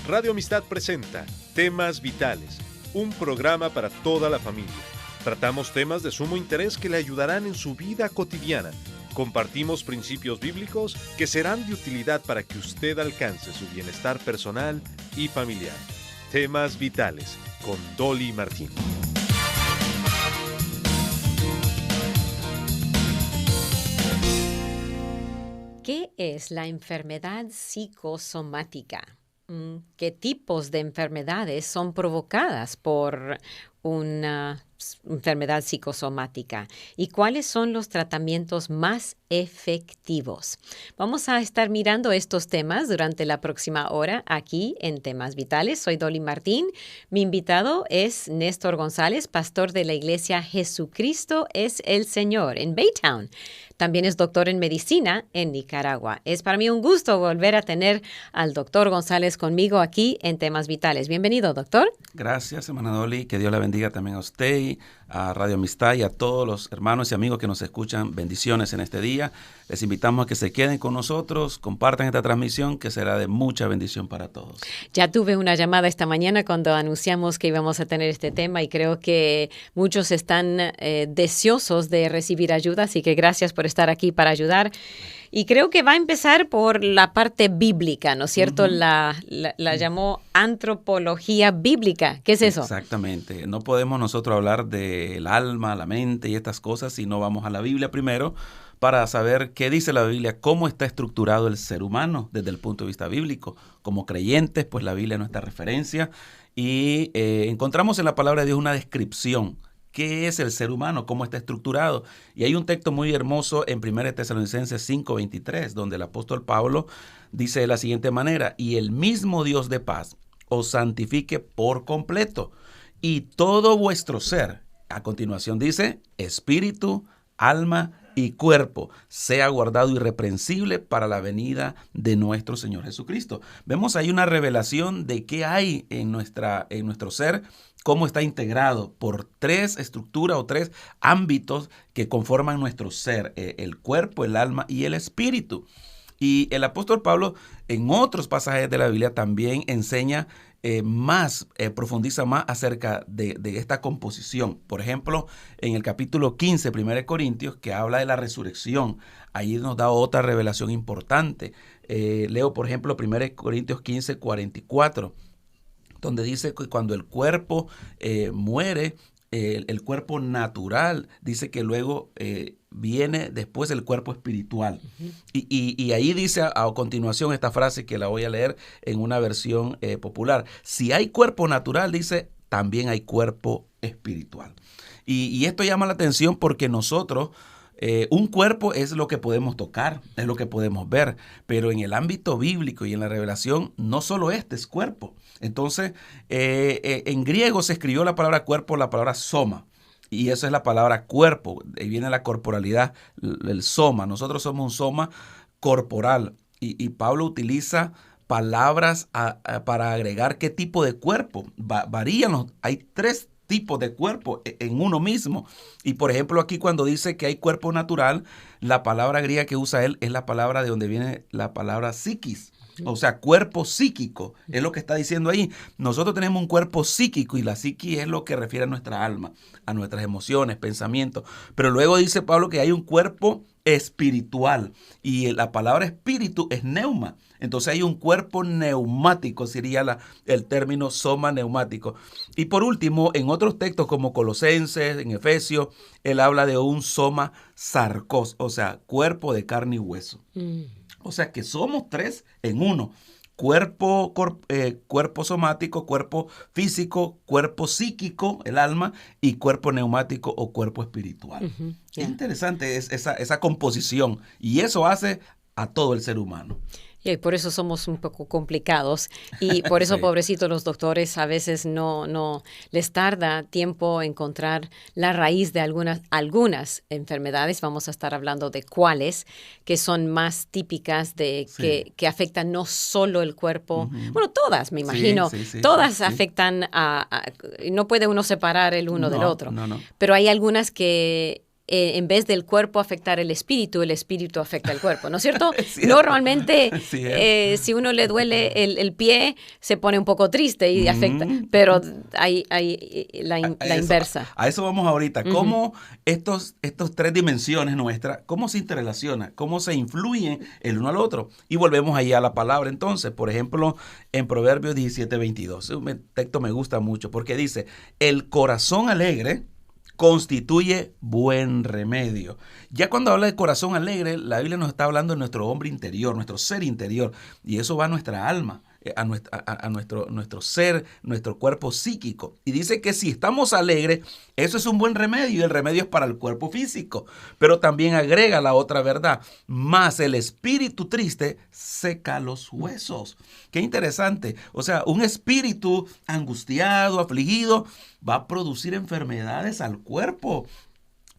Radio Amistad presenta Temas Vitales, un programa para toda la familia. Tratamos temas de sumo interés que le ayudarán en su vida cotidiana. Compartimos principios bíblicos que serán de utilidad para que usted alcance su bienestar personal y familiar. Temas Vitales, con Dolly Martín. ¿Qué es la enfermedad psicosomática? ¿Qué tipos de enfermedades son provocadas por una enfermedad psicosomática? ¿Y cuáles son los tratamientos más efectivos? Vamos a estar mirando estos temas durante la próxima hora aquí en Temas Vitales. Soy Dolly Martín. Mi invitado es Néstor González, pastor de la iglesia Jesucristo es el Señor en Baytown. También es doctor en medicina en Nicaragua. Es para mí un gusto volver a tener al doctor González conmigo aquí en Temas Vitales. Bienvenido, doctor. Gracias, hermana Dolly. Que Dios la bendiga también a usted, y a Radio Amistad y a todos los hermanos y amigos que nos escuchan. Bendiciones en este día. Les invitamos a que se queden con nosotros, compartan esta transmisión que será de mucha bendición para todos. Ya tuve una llamada esta mañana cuando anunciamos que íbamos a tener este tema y creo que muchos están deseosos de recibir ayuda, así que gracias por estar aquí para ayudar. Y creo que va a empezar por la parte bíblica, ¿no es cierto? La llamó antropología bíblica. ¿Qué es eso? Exactamente. No podemos nosotros hablar del alma, la mente y estas cosas si no vamos a la Biblia primero para saber qué dice la Biblia, cómo está estructurado el ser humano desde el punto de vista bíblico. Como creyentes, pues la Biblia es nuestra referencia y encontramos en la palabra de Dios una descripción. ¿Qué es el ser humano? ¿Cómo está estructurado? Y hay un texto muy hermoso en 1 Tesalonicenses 5:23, donde el apóstol Pablo dice de la siguiente manera: y el mismo Dios de paz os santifique por completo, y todo vuestro ser, a continuación dice, espíritu, alma y cuerpo, sea guardado irreprensible para la venida de nuestro Señor Jesucristo. Vemos ahí una revelación de qué hay en nuestro ser, cómo está integrado por tres estructuras o tres ámbitos que conforman nuestro ser, el cuerpo, el alma y el espíritu. Y el apóstol Pablo en otros pasajes de la Biblia también enseña profundiza más acerca de esta composición. Por ejemplo, en el capítulo 15, 1 Corintios, que habla de la resurrección, ahí nos da otra revelación importante. Leo, por ejemplo, 1 Corintios 15, 44, donde dice que cuando el cuerpo muere, el cuerpo natural, dice que luego viene después el cuerpo espiritual. Uh-huh. Y ahí dice a continuación esta frase que la voy a leer en una versión popular. Si hay cuerpo natural, dice, también hay cuerpo espiritual. Y esto llama la atención porque nosotros, un cuerpo es lo que podemos tocar, es lo que podemos ver, pero en el ámbito bíblico y en la revelación, no solo este es cuerpo. Entonces, en griego se escribió la palabra cuerpo, la palabra soma. Y esa es la palabra cuerpo, ahí viene la corporalidad, el soma. Nosotros somos un soma corporal y Pablo utiliza palabras para agregar qué tipo de cuerpo. Varían, hay tres tipos de cuerpo en uno mismo. Y por ejemplo aquí cuando dice que hay cuerpo natural, la palabra griega que usa él es la palabra de donde viene la palabra psiquis. O sea, cuerpo psíquico, es lo que está diciendo ahí. Nosotros tenemos un cuerpo psíquico y la psiquis es lo que refiere a nuestra alma, a nuestras emociones, pensamientos. Pero luego dice Pablo que hay un cuerpo espiritual y la palabra espíritu es neuma. Entonces hay un cuerpo neumático, sería el término soma neumático. Y por último, en otros textos como Colosenses, en Efesios, él habla de un soma sarcos, o sea, cuerpo de carne y hueso. O sea que somos tres en uno. Cuerpo somático, cuerpo físico, cuerpo psíquico, el alma, y cuerpo neumático o cuerpo espiritual. Uh-huh, yeah. Es interesante esa composición y eso hace a todo el ser humano. Y por eso somos un poco complicados y por eso, sí, pobrecitos los doctores a veces no les tarda tiempo encontrar la raíz de algunas enfermedades. Vamos a estar hablando de cuáles que son más típicas sí, que afectan no solo el cuerpo. Uh-huh. Bueno, todas, me imagino. Sí, todas afectan no puede uno separar el uno del otro. No. Pero hay algunas que en vez del cuerpo afectar el espíritu afecta el cuerpo, ¿no es cierto? Es cierto. Normalmente, Sí, si uno le duele el pie, se pone un poco triste y afecta, pero hay la inversa. A eso vamos ahorita. ¿Cómo estos tres dimensiones nuestras, cómo se interrelacionan, cómo se influyen el uno al otro? Y volvemos ahí a la palabra entonces. Por ejemplo, en Proverbios 17:22. Un texto me gusta mucho porque dice, el corazón alegre constituye buen remedio. Ya cuando habla de corazón alegre, la Biblia nos está hablando de nuestro hombre interior, nuestro ser interior, y eso va a nuestra alma, a nuestro ser, nuestro cuerpo psíquico. Y dice que si estamos alegres, eso es un buen remedio, y el remedio es para el cuerpo físico. Pero también agrega la otra verdad, más el espíritu triste seca los huesos. Qué interesante. O sea, un espíritu angustiado, afligido, va a producir enfermedades al cuerpo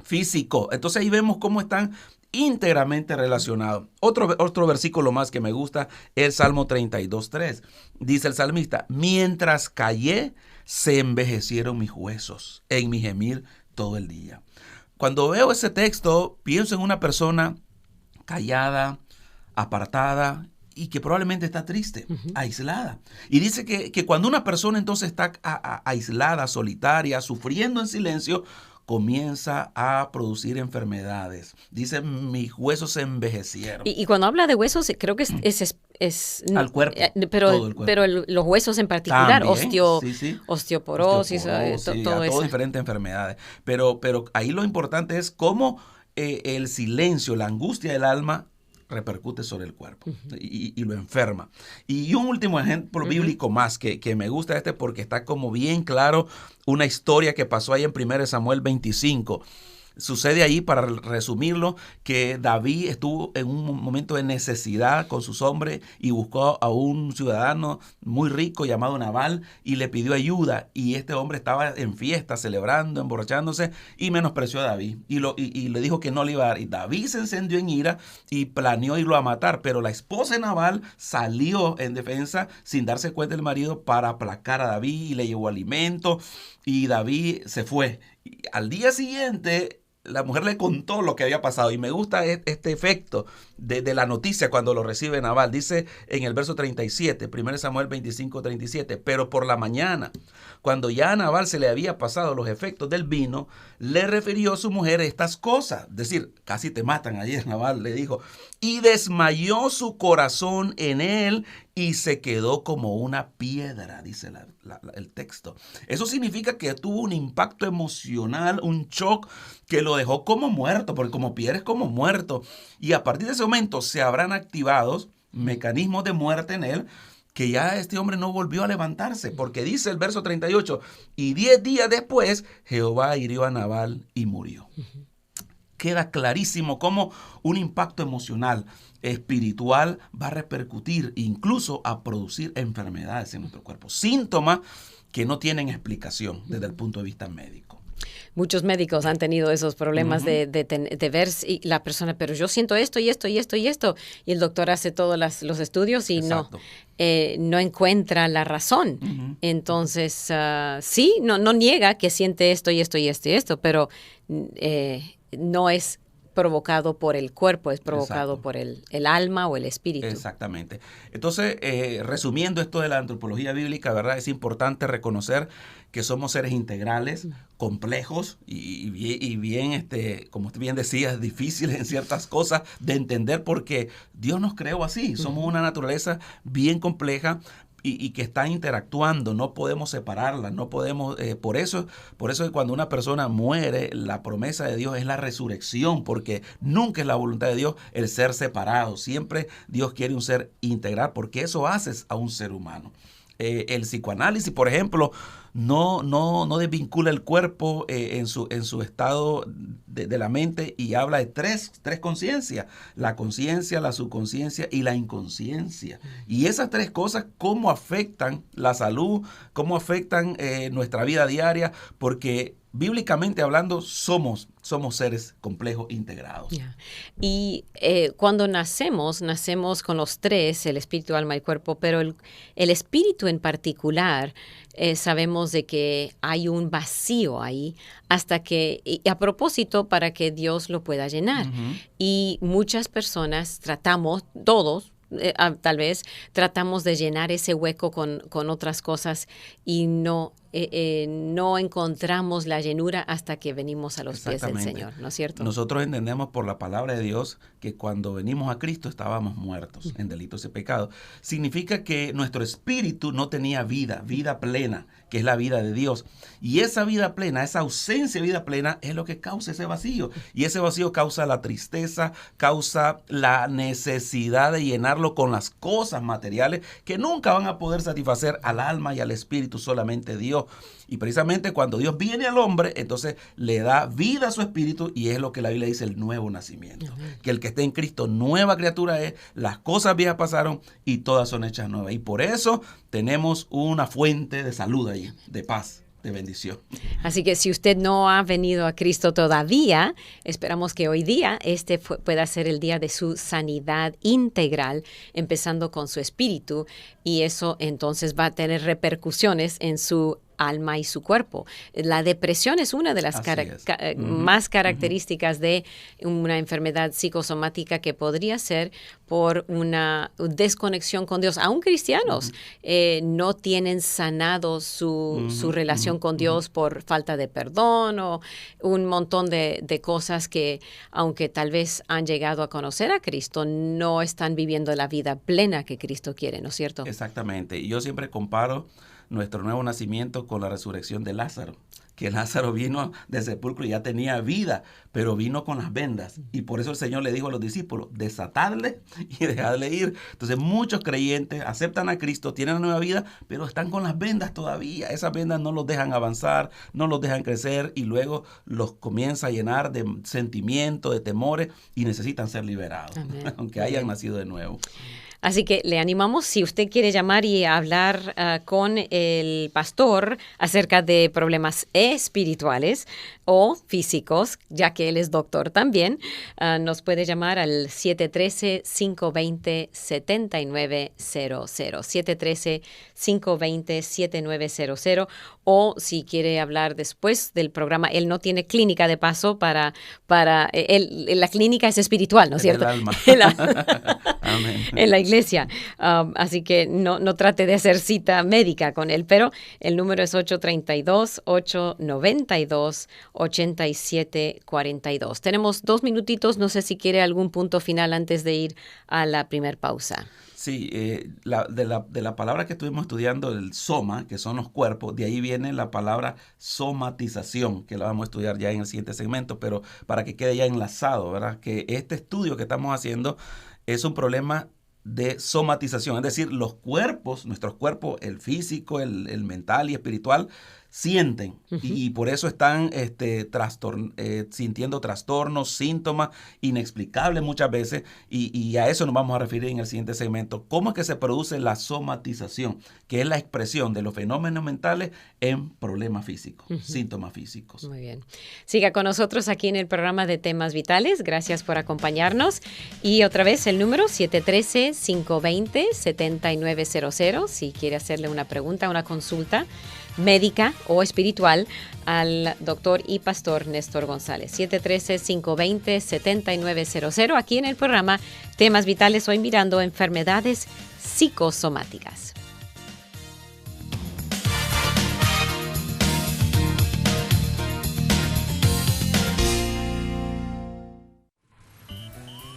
físico. Entonces ahí vemos cómo están íntegramente relacionados. Otro versículo más que me gusta es el Salmo 32:3. Dice el salmista, mientras callé, se envejecieron mis huesos en mi gemir todo el día. Cuando veo ese texto, pienso en una persona callada, apartada, y que probablemente está triste, aislada. Y dice que cuando una persona entonces está aislada, solitaria, sufriendo en silencio, comienza a producir enfermedades. Dice, mis huesos se envejecieron. Y cuando habla de huesos, creo que es al cuerpo, pero, todo el cuerpo. Pero los huesos en particular, también, osteoporosis, todo eso. Diferentes enfermedades. Pero ahí lo importante es cómo el silencio, la angustia del alma repercute sobre el cuerpo y lo enferma. Y un último ejemplo bíblico más que me gusta porque está como bien claro una historia que pasó ahí en 1 Samuel 25. Sucede ahí, para resumirlo, que David estuvo en un momento de necesidad con sus hombres y buscó a un ciudadano muy rico llamado Nabal y le pidió ayuda. Y este hombre estaba en fiesta, celebrando, emborrachándose, y menospreció a David. Y le dijo que no le iba a dar. Y David se encendió en ira y planeó irlo a matar. Pero la esposa de Nabal salió en defensa sin darse cuenta del marido para aplacar a David y le llevó alimento. Y David se fue. Y al día siguiente, la mujer le contó lo que había pasado, y me gusta este efecto de la noticia cuando lo recibe Nabal. Dice en el verso 37, 1 Samuel 25:37, pero por la mañana, cuando ya a Nabal se le había pasado los efectos del vino, le refirió a su mujer estas cosas. Es decir, casi te matan ayer, Nabal le dijo, y desmayó su corazón en él y se quedó como una piedra, dice el texto. Eso significa que tuvo un impacto emocional, un shock que lo dejó como muerto, porque como piedra es como muerto. Y a partir de ese momento se habrán activado mecanismos de muerte en él, que ya este hombre no volvió a levantarse, porque dice el verso 38, y 10 días después Jehová hirió a Nabal y murió. Queda clarísimo cómo un impacto emocional, espiritual, va a repercutir, incluso a producir enfermedades en nuestro cuerpo. Síntomas que no tienen explicación desde el punto de vista médico. Muchos médicos han tenido esos problemas de ver si la persona, pero yo siento esto y esto y esto y esto. Y el doctor hace todos los estudios y no encuentra la razón. Entonces, sí, no niega que siente esto y esto y esto y esto, pero no es provocado por el cuerpo, es provocado por el alma o el espíritu. Exactamente. Entonces, resumiendo esto de la antropología bíblica, ¿verdad? Es importante reconocer que somos seres integrales, complejos y bien, como usted bien decía, difíciles en ciertas cosas de entender, porque Dios nos creó así. Somos una naturaleza bien compleja, y que está interactuando, no podemos separarla, no podemos, por eso que cuando una persona muere, la promesa de Dios es la resurrección, porque nunca es la voluntad de Dios el ser separado, siempre Dios quiere un ser integral, porque eso hace a un ser humano. El psicoanálisis, por ejemplo, no desvincula el cuerpo en su estado de la mente, y habla de tres conciencias: la conciencia, la subconsciencia y la inconsciencia. Y esas tres cosas, cómo afectan la salud, cómo afectan nuestra vida diaria, porque bíblicamente hablando, somos seres complejos, integrados. Yeah. Y cuando nacemos con los tres, el espíritu, alma y cuerpo, pero el espíritu en particular, sabemos de que hay un vacío ahí hasta que, y a propósito, para que Dios lo pueda llenar. Y muchas personas todos, tal vez tratamos de llenar ese hueco con otras cosas y no encontramos la llenura hasta que venimos a los pies del Señor, ¿no es cierto? Nosotros entendemos por la palabra de Dios que cuando venimos a Cristo estábamos muertos en delitos y pecados. Significa que nuestro espíritu no tenía vida plena, que es la vida de Dios. Y esa vida plena, esa ausencia de vida plena es lo que causa ese vacío. Y ese vacío causa la tristeza, causa la necesidad de llenarlo con las cosas materiales que nunca van a poder satisfacer al alma y al espíritu, solamente Dios. Y precisamente cuando Dios viene al hombre, entonces le da vida a su espíritu, y es lo que la Biblia dice, el nuevo nacimiento. Que el que esté en Cristo, nueva criatura es, las cosas viejas pasaron y todas son hechas nuevas. Y por eso tenemos una fuente de salud ahí, de paz, de bendición. Así que si usted no ha venido a Cristo todavía, esperamos que hoy día pueda ser el día de su sanidad integral, empezando con su espíritu, y eso entonces va a tener repercusiones en su alma y su cuerpo. La depresión es una de las más características de una enfermedad psicosomática que podría ser por una desconexión con Dios. Aún cristianos no tienen sanado su relación con Dios por falta de perdón o un montón de cosas que, aunque tal vez han llegado a conocer a Cristo, no están viviendo la vida plena que Cristo quiere, ¿no es cierto? Exactamente. Y yo siempre comparo nuestro nuevo nacimiento con la resurrección de Lázaro, que Lázaro vino del sepulcro y ya tenía vida, pero vino con las vendas, y por eso el Señor le dijo a los discípulos, desatadle y dejadle ir. Entonces muchos creyentes aceptan a Cristo, tienen una nueva vida, pero están con las vendas todavía. Esas vendas no los dejan avanzar, no los dejan crecer, y luego los comienza a llenar de sentimientos, de temores, y necesitan ser liberados. Amén. Aunque hayan nacido de nuevo. Así que le animamos, si usted quiere llamar y hablar con el pastor acerca de problemas espirituales o físicos, ya que él es doctor también, nos puede llamar al 713-520-7900, 713-520-7900, o si quiere hablar después del programa, él no tiene clínica de paso para la clínica es espiritual, ¿no es cierto? El alma. Amén. En la iglesia. Así que no trate de hacer cita médica con él, pero el número es 832-892-8742. Tenemos 2 minutitos, no sé si quiere algún punto final antes de ir a la primer pausa. Sí, de la palabra que estuvimos estudiando, el soma, que son los cuerpos, de ahí viene la palabra somatización, que la vamos a estudiar ya en el siguiente segmento, pero para que quede ya enlazado, ¿verdad? Que este estudio que estamos haciendo es un problema de somatización, es decir, los cuerpos, nuestros cuerpos, el físico, el mental y espiritual, sienten, y por eso están sintiendo trastornos, síntomas inexplicables muchas veces, y a eso nos vamos a referir en el siguiente segmento. ¿Cómo es que se produce la somatización? Que es la expresión de los fenómenos mentales en problemas físicos, síntomas físicos. Muy bien. Siga con nosotros aquí en el programa de Temas Vitales. Gracias por acompañarnos. Y otra vez el número 713-520-7900, si quiere hacerle una pregunta, una consulta médica o espiritual al doctor y pastor Néstor González. 713-520-7900, aquí en el programa Temas Vitales, hoy mirando enfermedades psicosomáticas.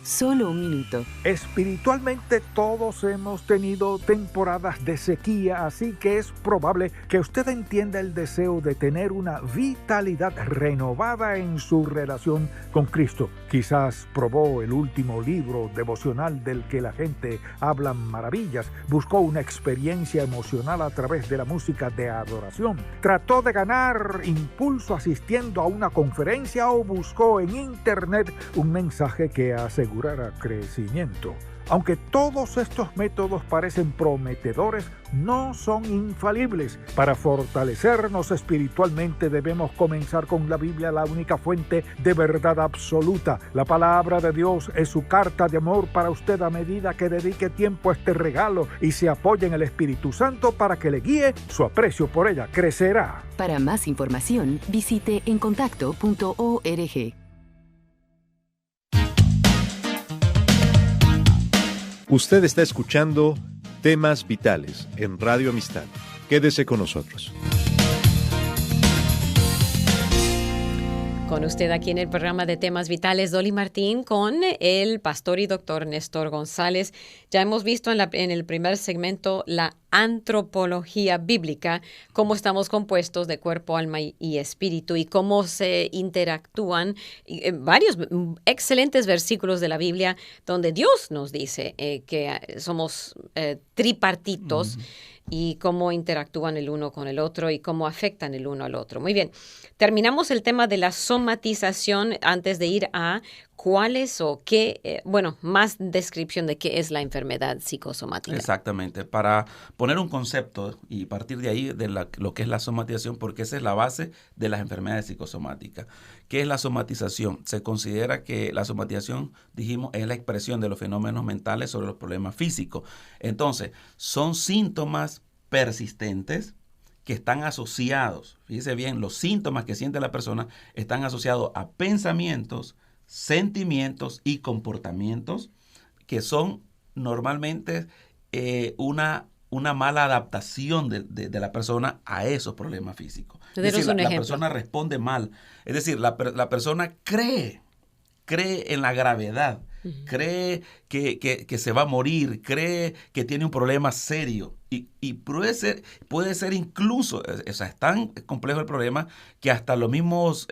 Solo un minuto. Espiritualmente todos hemos tenido temporadas de sequía, así que es probable que usted entienda el deseo de tener una vitalidad renovada en su relación con Cristo. Quizás probó el último libro devocional del que la gente habla maravillas, buscó una experiencia emocional a través de la música de adoración, trató de ganar impulso asistiendo a una conferencia o buscó en internet un mensaje que asegurara crecimiento. Aunque todos estos métodos parecen prometedores, no son infalibles. Para fortalecernos espiritualmente debemos comenzar con la Biblia, la única fuente de verdad absoluta. La palabra de Dios es su carta de amor para usted a medida que dedique tiempo a este regalo y se apoye en el Espíritu Santo para que le guíe. Su aprecio por ella crecerá. Para más información, visite encontacto.org. Usted está escuchando Temas Vitales en Radio Amistad. Quédese con nosotros. Con usted aquí en el programa de Temas Vitales, Dolly Martín, con el pastor y doctor Néstor González. Ya hemos visto en el primer segmento la antropología bíblica, cómo estamos compuestos de cuerpo, alma y espíritu y cómo se interactúan. Varios excelentes versículos de la Biblia donde Dios nos dice que somos tripartitos. Y cómo interactúan el uno con el otro y cómo afectan el uno al otro. Muy bien, terminamos el tema de la somatización antes de ir a cuáles o qué, más descripción de qué es la enfermedad psicosomática. Exactamente, para poner un concepto y partir de ahí de lo que es la somatización, porque esa es la base de las enfermedades psicosomáticas. ¿Qué es la somatización? Se considera que la somatización, dijimos, es la expresión de los fenómenos mentales sobre los problemas físicos. Entonces, son síntomas persistentes que están asociados, fíjese bien, los síntomas que siente la persona están asociados a pensamientos, sentimientos y comportamientos que son normalmente una mala adaptación de la persona a esos problemas físicos. Es decir, la persona responde mal. Es decir, la persona cree en la gravedad, cree que se va a morir, cree que tiene un problema serio y puede ser incluso, o sea, es tan complejo el problema que hasta los mismos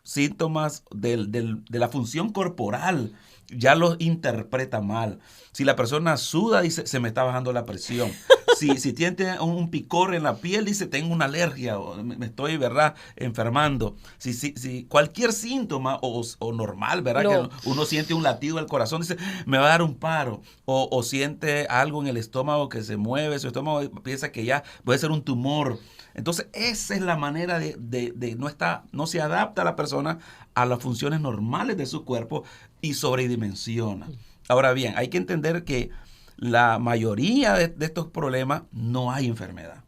síntomas de la función corporal ya los interpreta mal. Si la persona suda, dice, se me está bajando la presión. Si tiene un picor en la piel, dice, tengo una alergia, o me estoy, ¿verdad?, enfermando. Si cualquier síntoma o normal, ¿verdad?, que uno siente un latido del corazón, dice, me va a dar un paro. O siente algo en el estómago que se mueve, su estómago piensa que ya puede ser un tumor. Entonces, esa es la manera de no se adapta a la persona a las funciones normales de su cuerpo y sobredimensiona. Ahora bien, hay que entender que la mayoría de estos problemas no hay enfermedad.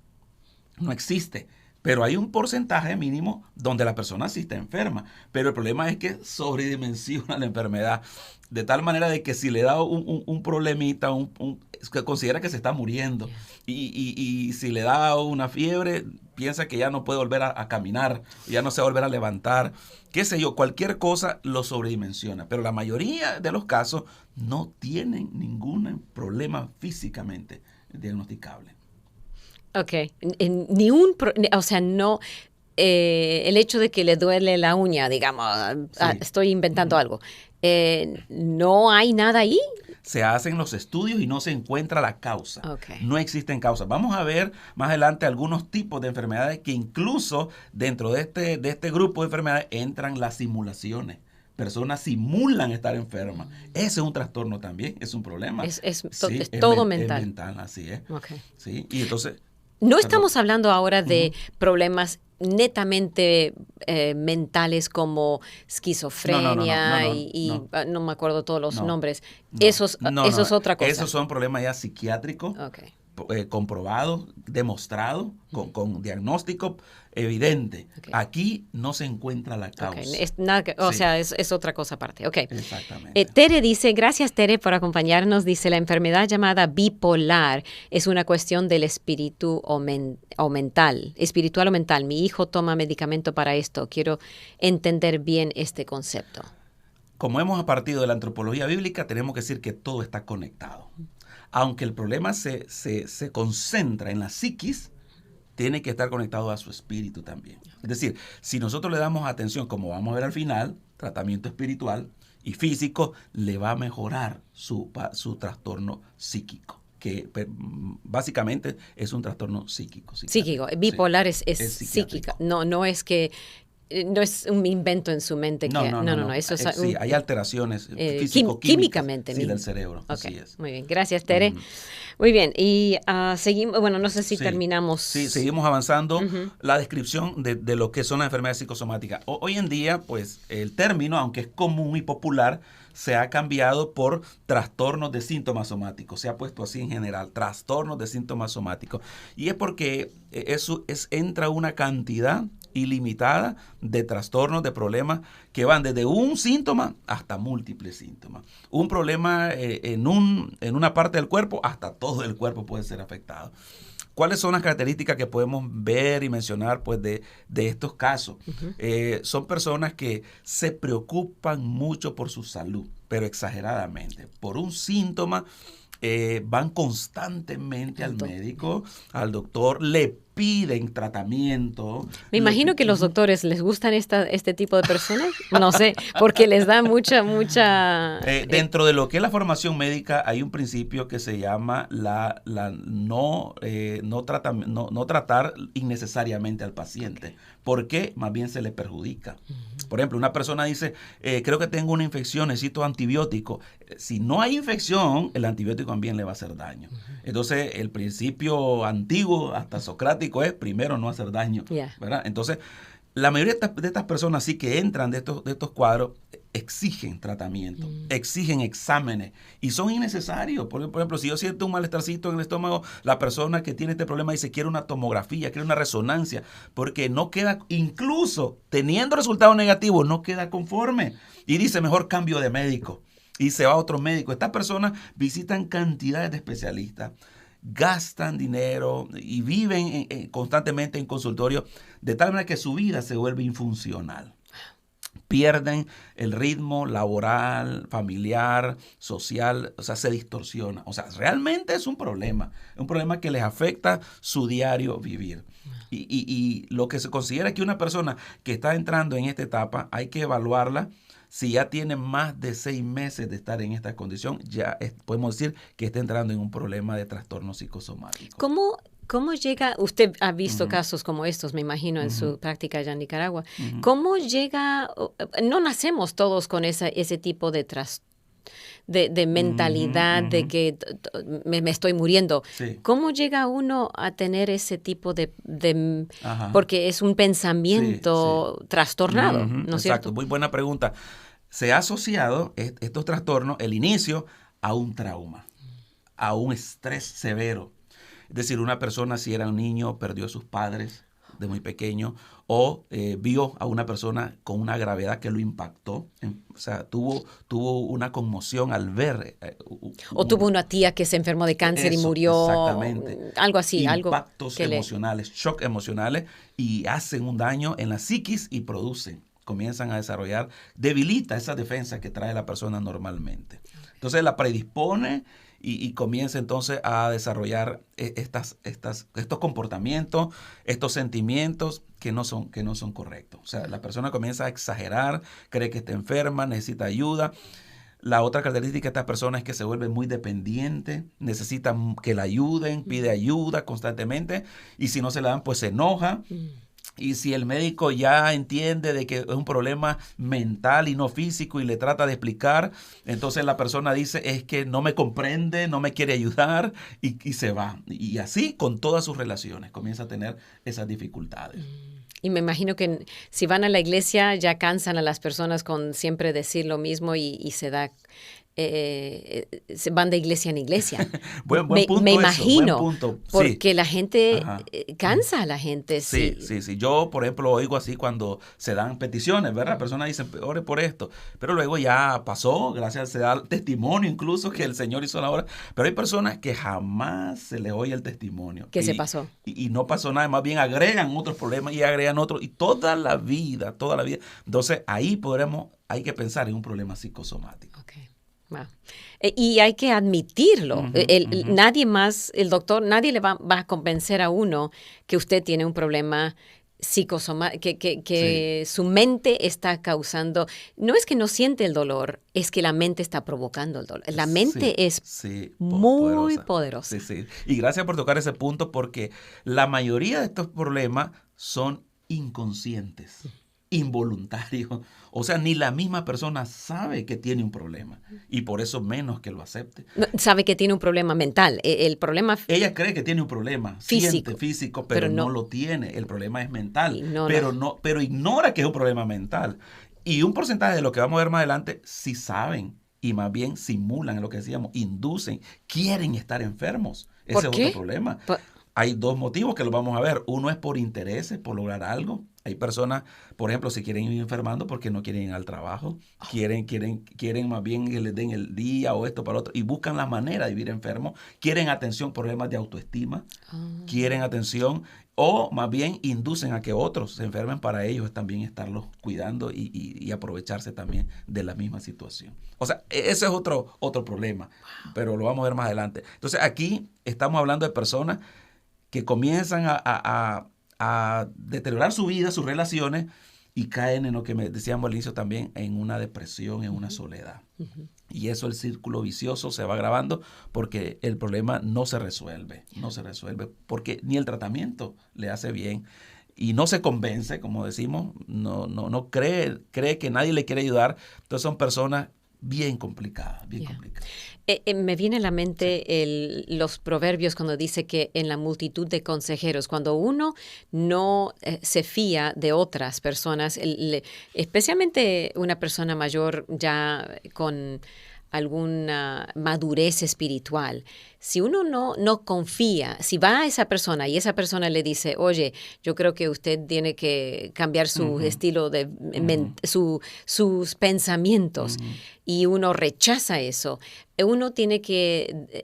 No existe. Pero hay un porcentaje mínimo donde la persona sí está enferma. Pero el problema es que sobredimensiona la enfermedad. De tal manera de que si le da un problemita, que considera que se está muriendo. Y si le da una fiebre, piensa que ya no puede volver a caminar, ya no se va a volver a levantar. Qué sé yo, cualquier cosa lo sobredimensiona. Pero la mayoría de los casos no tienen ningún problema físicamente diagnosticable. Ok, no, el hecho de que le duele la uña, digamos, Sí. Estoy inventando algo, ¿no hay nada ahí? Se hacen los estudios y no se encuentra la causa. Okay. No existen causas. Vamos a ver más adelante algunos tipos de enfermedades que incluso dentro de este grupo de enfermedades entran las simulaciones. Personas simulan estar enfermas. Ese es un trastorno también, es un problema. Es todo mental. Es mental, así es. Okay. Sí, y entonces... No estamos hablando ahora de problemas netamente mentales como esquizofrenia no me acuerdo todos los nombres. Eso es otra cosa. Esos son problemas ya psiquiátricos, comprobados, demostrados, con diagnóstico evidente. Okay. Aquí no se encuentra la causa. Es otra cosa aparte. Okay. Exactamente. Tere dice, gracias Tere por acompañarnos. Dice, la enfermedad llamada bipolar es una cuestión del espíritu o mental, espiritual o mental. Mi hijo toma medicamento para esto. Quiero entender bien este concepto. Como hemos partido de la antropología bíblica, tenemos que decir que todo está conectado. Aunque el problema se concentra en la psiquis, tiene que estar conectado a su espíritu también. Es decir, si nosotros le damos atención, como vamos a ver al final, tratamiento espiritual y físico, le va a mejorar su trastorno psíquico, que básicamente es un trastorno psíquico. Psíquico, bipolar es psíquica. No es que no es un invento en su mente. No. Eso es sí, hay alteraciones físico-químicas químicamente del cerebro. Okay. Así es. Muy bien, gracias, Tere. Muy bien, y seguimos, bueno, no sé si terminamos. Sí, seguimos avanzando. La descripción de lo que son las enfermedades psicosomáticas. Hoy en día, pues, el término, aunque es común y popular, se ha cambiado por trastornos de síntomas somáticos. Se ha puesto así en general, trastornos de síntomas somáticos. Y es porque entra una cantidad ilimitada de trastornos, de problemas que van desde un síntoma hasta múltiples síntomas. Un problema en una parte del cuerpo, hasta todo el cuerpo puede ser afectado. ¿Cuáles son las características que podemos ver y mencionar pues, de estos casos? Son personas que se preocupan mucho por su salud, pero exageradamente. Por un síntoma, van constantemente al médico, al doctor, le piden tratamiento. Me imagino que los doctores les gustan este tipo de personas, no sé, porque les da mucha... Dentro de lo que es la formación médica hay un principio que se llama no tratar innecesariamente al paciente, porque más bien se le perjudica. Por ejemplo, una persona dice, creo que tengo una infección, necesito antibiótico. Si no hay infección, el antibiótico también le va a hacer daño. Entonces, el principio antiguo, hasta socrático, es primero no hacer daño, ¿verdad? Entonces, la mayoría de estas personas sí que entran de estos cuadros exigen tratamiento, exigen exámenes y son innecesarios. Por ejemplo, si yo siento un malestarcito en el estómago, la persona que tiene este problema dice quiere una tomografía, quiere una resonancia, porque no queda, incluso teniendo resultados negativos, no queda conforme y dice mejor cambio de médico y se va a otro médico. Estas personas visitan cantidades de especialistas, gastan dinero y viven constantemente en consultorio de tal manera que su vida se vuelve infuncional. Pierden el ritmo laboral, familiar, social, o sea, se distorsiona. O sea, realmente es un problema que les afecta su diario vivir. Y lo que se considera que una persona que está entrando en esta etapa, hay que evaluarla. Si ya tiene más de 6 meses de estar en esta condición, ya podemos decir que está entrando en un problema de trastorno psicosomático. ¿Cómo llega? Usted ha visto casos como estos, me imagino, en su práctica allá en Nicaragua. ¿Cómo llega? No nacemos todos con ese tipo de mentalidad de que me estoy muriendo. Sí. ¿Cómo llega uno a tener ese tipo de porque es un pensamiento trastornado, ¿no es cierto? Muy buena pregunta. Se ha asociado estos trastornos, el inicio, a un trauma, a un estrés severo. Es decir, una persona, si era un niño, perdió a sus padres de muy pequeño, o vio a una persona con una gravedad que lo impactó, o sea, tuvo una conmoción al ver. O tuvo una tía que se enfermó de cáncer y murió. Exactamente. Algo así. Impactos emocionales, shock emocionales, y hacen un daño en la psiquis y comienzan a desarrollar, debilita esa defensa que trae la persona normalmente. Entonces la predispone y comienza entonces a desarrollar estos comportamientos, estos sentimientos que no son correctos. O sea, la persona comienza a exagerar, cree que está enferma, necesita ayuda. La otra característica de estas personas es que se vuelve muy dependiente, necesita que la ayuden, pide ayuda constantemente y si no se la dan, pues se enoja. Y si el médico ya entiende de que es un problema mental y no físico y le trata de explicar, entonces la persona dice es que no me comprende, no me quiere ayudar y se va. Y así con todas sus relaciones comienza a tener esas dificultades. Y me imagino que si van a la iglesia ya cansan a las personas con siempre decir lo mismo y se da... se van de iglesia en iglesia. buen punto me imagino, buen punto. porque sí. la gente cansa a la gente. Sí. Yo, por ejemplo, oigo así cuando se dan peticiones, ¿verdad? Personas dicen, ore por esto, pero luego ya pasó, gracias, se da testimonio incluso que el Señor hizo la obra, pero hay personas que jamás se les oye el testimonio. ¿Qué se pasó? Y no pasó nada, más bien agregan otros problemas y agregan otros, y toda la vida. Entonces, ahí hay que pensar en un problema psicosomático. Okay. Wow. Y hay que admitirlo. Nadie más, el doctor, nadie le va a convencer a uno que usted tiene un problema psicosomático, que su mente está causando. No es que no siente el dolor, es que la mente está provocando el dolor. La mente es muy poderosa. Sí. Y gracias por tocar ese punto porque la mayoría de estos problemas son inconscientes. involuntario. O sea, ni la misma persona sabe que tiene un problema y por eso menos que lo acepte. Sabe que tiene un problema mental. El problema... Ella cree que tiene un problema físico, pero no lo tiene. El problema es mental, pero ignora que es un problema mental. Y un porcentaje de lo que vamos a ver más adelante sí saben y más bien simulan, lo que decíamos, inducen, quieren estar enfermos. Ese es otro problema. Hay dos motivos que lo vamos a ver. Uno es por intereses, por lograr algo. Hay personas, por ejemplo, se quieren ir enfermando porque no quieren ir al trabajo. Quieren más bien que les den el día o esto para otro. Y buscan la manera de vivir enfermos. Quieren atención, problemas de autoestima. Quieren atención. O más bien inducen a que otros se enfermen para ellos también estarlos cuidando y aprovecharse también de la misma situación. O sea, ese es otro problema. Pero lo vamos a ver más adelante. Entonces, aquí estamos hablando de personas que comienzan a deteriorar su vida, sus relaciones, y caen en lo que decíamos al inicio también, en una depresión, en una soledad. Y eso, el círculo vicioso se va agravando porque el problema no se resuelve, porque ni el tratamiento le hace bien y no se convence, como decimos, no cree que nadie le quiere ayudar. Entonces son personas bien complicadas. Me viene a la mente los proverbios cuando dice que en la multitud de consejeros, cuando uno no se fía de otras personas, especialmente una persona mayor ya con alguna madurez espiritual, si uno no confía, si va a esa persona y esa persona le dice, oye, yo creo que usted tiene que cambiar su estilo de sus pensamientos, y uno rechaza eso, uno tiene que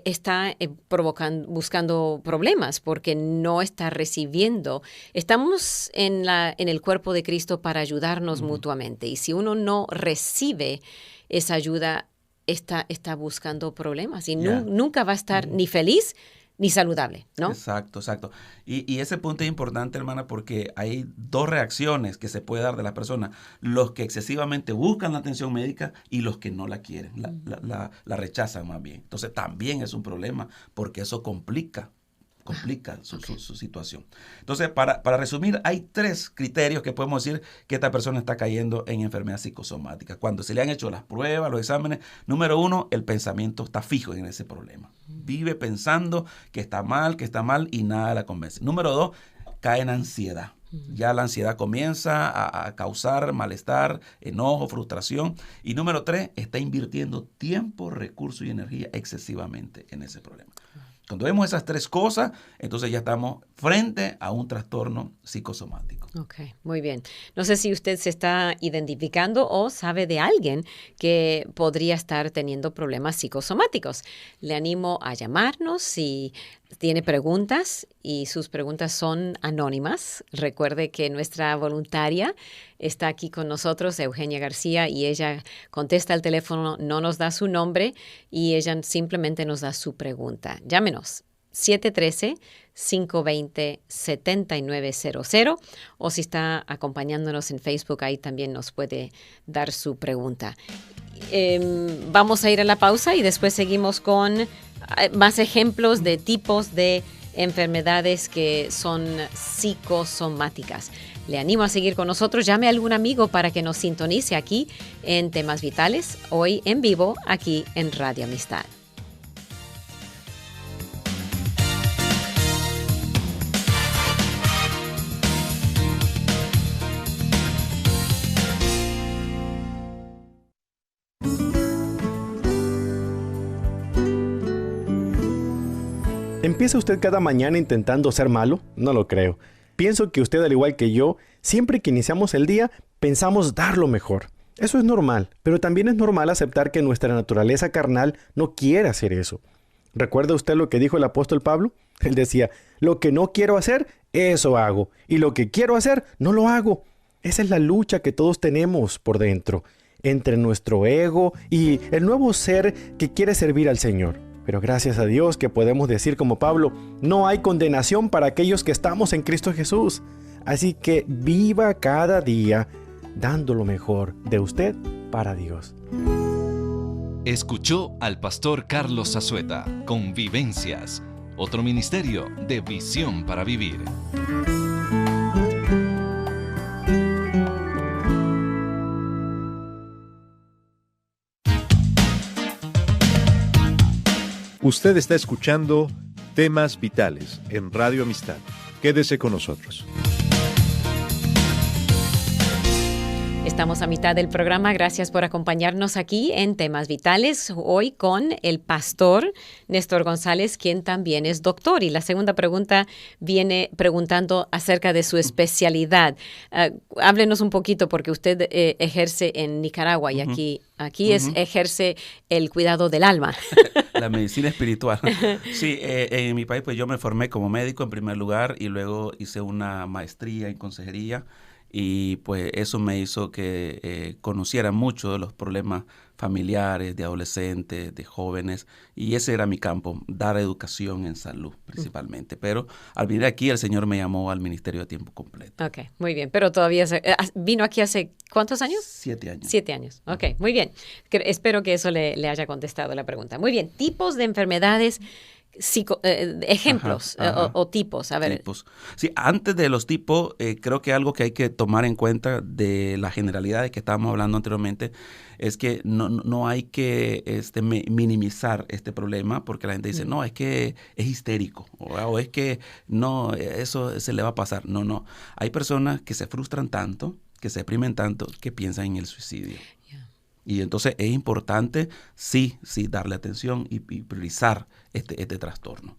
está buscando problemas porque no está recibiendo. Estamos en el cuerpo de Cristo para ayudarnos mutuamente, y si uno no recibe esa ayuda, está buscando problemas y nunca va a estar ni feliz ni saludable, ¿no? Exacto. Y ese punto es importante, hermana, porque hay dos reacciones que se puede dar de las personas: los que excesivamente buscan la atención médica y los que no la quieren, la rechazan más bien. Entonces también es un problema porque eso complica su situación. Entonces, para resumir, hay 3 criterios que podemos decir que esta persona está cayendo en enfermedad psicosomática. Cuando se le han hecho las pruebas, los exámenes, número 1, el pensamiento está fijo en ese problema. Vive pensando que está mal y nada la convence. Número 2, cae en ansiedad. Ya la ansiedad comienza a causar malestar, enojo, frustración. Y número 3, está invirtiendo tiempo, recursos y energía excesivamente en ese problema. Cuando vemos esas 3 cosas, entonces ya estamos frente a un trastorno psicosomático. Ok, muy bien. No sé si usted se está identificando o sabe de alguien que podría estar teniendo problemas psicosomáticos. Le animo a llamarnos si tiene preguntas, y sus preguntas son anónimas. Recuerde que nuestra voluntaria está aquí con nosotros, Eugenia García, y ella contesta el teléfono, no nos da su nombre y ella simplemente nos da su pregunta. Llámenos 713-520-7900, o si está acompañándonos en Facebook, ahí también nos puede dar su pregunta. Vamos a ir a la pausa y después seguimos con más ejemplos de tipos de enfermedades que son psicosomáticas. Le animo a seguir con nosotros. Llame a algún amigo para que nos sintonice aquí en Temas Vitales, hoy en vivo aquí en Radio Amistad. ¿Empieza usted cada mañana intentando ser malo? No lo creo. Pienso que usted, al igual que yo, siempre que iniciamos el día, pensamos dar lo mejor. Eso es normal, pero también es normal aceptar que nuestra naturaleza carnal no quiere hacer eso. ¿Recuerda usted lo que dijo el apóstol Pablo? Él decía, lo que no quiero hacer, eso hago. Y lo que quiero hacer, no lo hago. Esa es la lucha que todos tenemos por dentro, entre nuestro ego y el nuevo ser que quiere servir al Señor. Pero gracias a Dios que podemos decir como Pablo, no hay condenación para aquellos que estamos en Cristo Jesús. Así que viva cada día dando lo mejor de usted para Dios. Escuchó al pastor Carlos Zazueta con Vivencias, otro ministerio de Visión para Vivir. Usted está escuchando Temas Vitales en Radio Amistad. Quédese con nosotros. Estamos a mitad del programa. Gracias por acompañarnos aquí en Temas Vitales, hoy con el pastor Néstor González, quien también es doctor. Y la segunda pregunta viene preguntando acerca de su especialidad. Háblenos un poquito, porque usted ejerce en Nicaragua y aquí ejerce el cuidado del alma. La medicina espiritual. Sí, en mi país pues yo me formé como médico en primer lugar y luego hice una maestría en consejería. Y pues eso me hizo que conociera mucho de los problemas familiares, de adolescentes, de jóvenes, y ese era mi campo, dar educación en salud principalmente. Pero al venir aquí el Señor me llamó al ministerio de tiempo completo. Ok, muy bien, pero todavía vino aquí hace ¿cuántos años? 7 años. 7 años, ok, muy bien. Espero que eso le haya contestado la pregunta. Muy bien, tipos de enfermedades. Ejemplos o tipos, a ver. Tipos. Sí, antes de los tipos, creo que algo que hay que tomar en cuenta de las generalidades que estábamos hablando anteriormente es que no hay que minimizar este problema, porque la gente dice, no, es que es histérico, o es que no, eso se le va a pasar. No. Hay personas que se frustran tanto, que se deprimen tanto, que piensan en el suicidio. Y entonces es importante, sí, darle atención y priorizar este trastorno.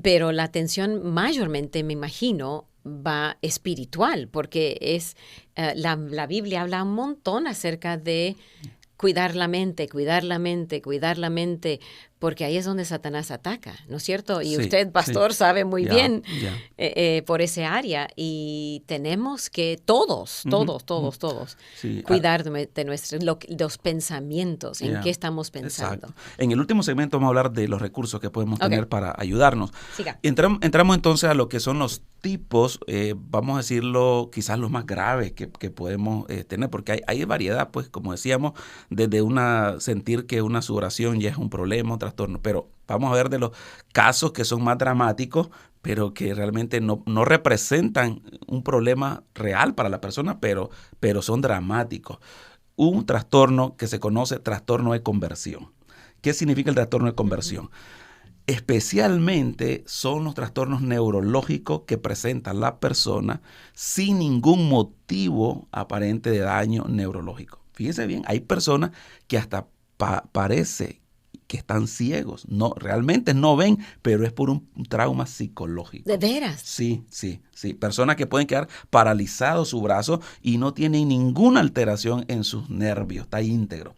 Pero la atención mayormente, me imagino, va espiritual, porque es la Biblia habla un montón acerca de cuidar la mente, porque ahí es donde Satanás ataca, ¿no es cierto? Y usted, pastor, sabe muy bien por ese área, y tenemos que todos cuidar de los pensamientos, en qué estamos pensando. Exacto. En el último segmento vamos a hablar de los recursos que podemos tener para ayudarnos. Entramos entonces a lo que son los tipos, vamos a decirlo, quizás los más graves que podemos tener, porque hay variedad, pues, como decíamos, desde sentir que una sudoración ya es un problema, un trastorno, pero vamos a ver de los casos que son más dramáticos, pero que realmente no representan un problema real para la persona, pero son dramáticos. Un trastorno que se conoce trastorno de conversión. ¿Qué significa el trastorno de conversión? Especialmente son los trastornos neurológicos que presenta la persona sin ningún motivo aparente de daño neurológico. Fíjense bien, hay personas que hasta parece que están ciegos, realmente no ven, pero es por un trauma psicológico. ¿De veras? Sí. Personas que pueden quedar paralizados su brazo y no tienen ninguna alteración en sus nervios, está íntegro.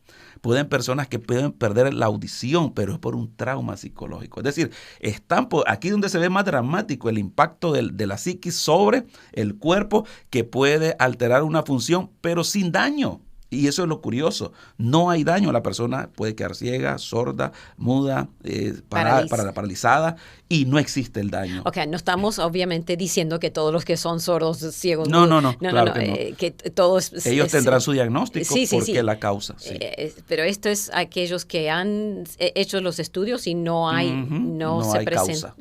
Personas que pueden perder la audición, pero es por un trauma psicológico. Es decir, aquí donde se ve más dramático el impacto de la psiquis sobre el cuerpo, que puede alterar una función, pero sin daño. Y eso es lo curioso. No hay daño. La persona puede quedar ciega, sorda, muda, paralizada, y no existe el daño. Ok, no estamos obviamente diciendo que todos los que son sordos, ciegos, no, claro que que todos ellos tendrán su diagnóstico porque la causa. Sí. Pero esto es aquellos que han hecho los estudios y no hay causa.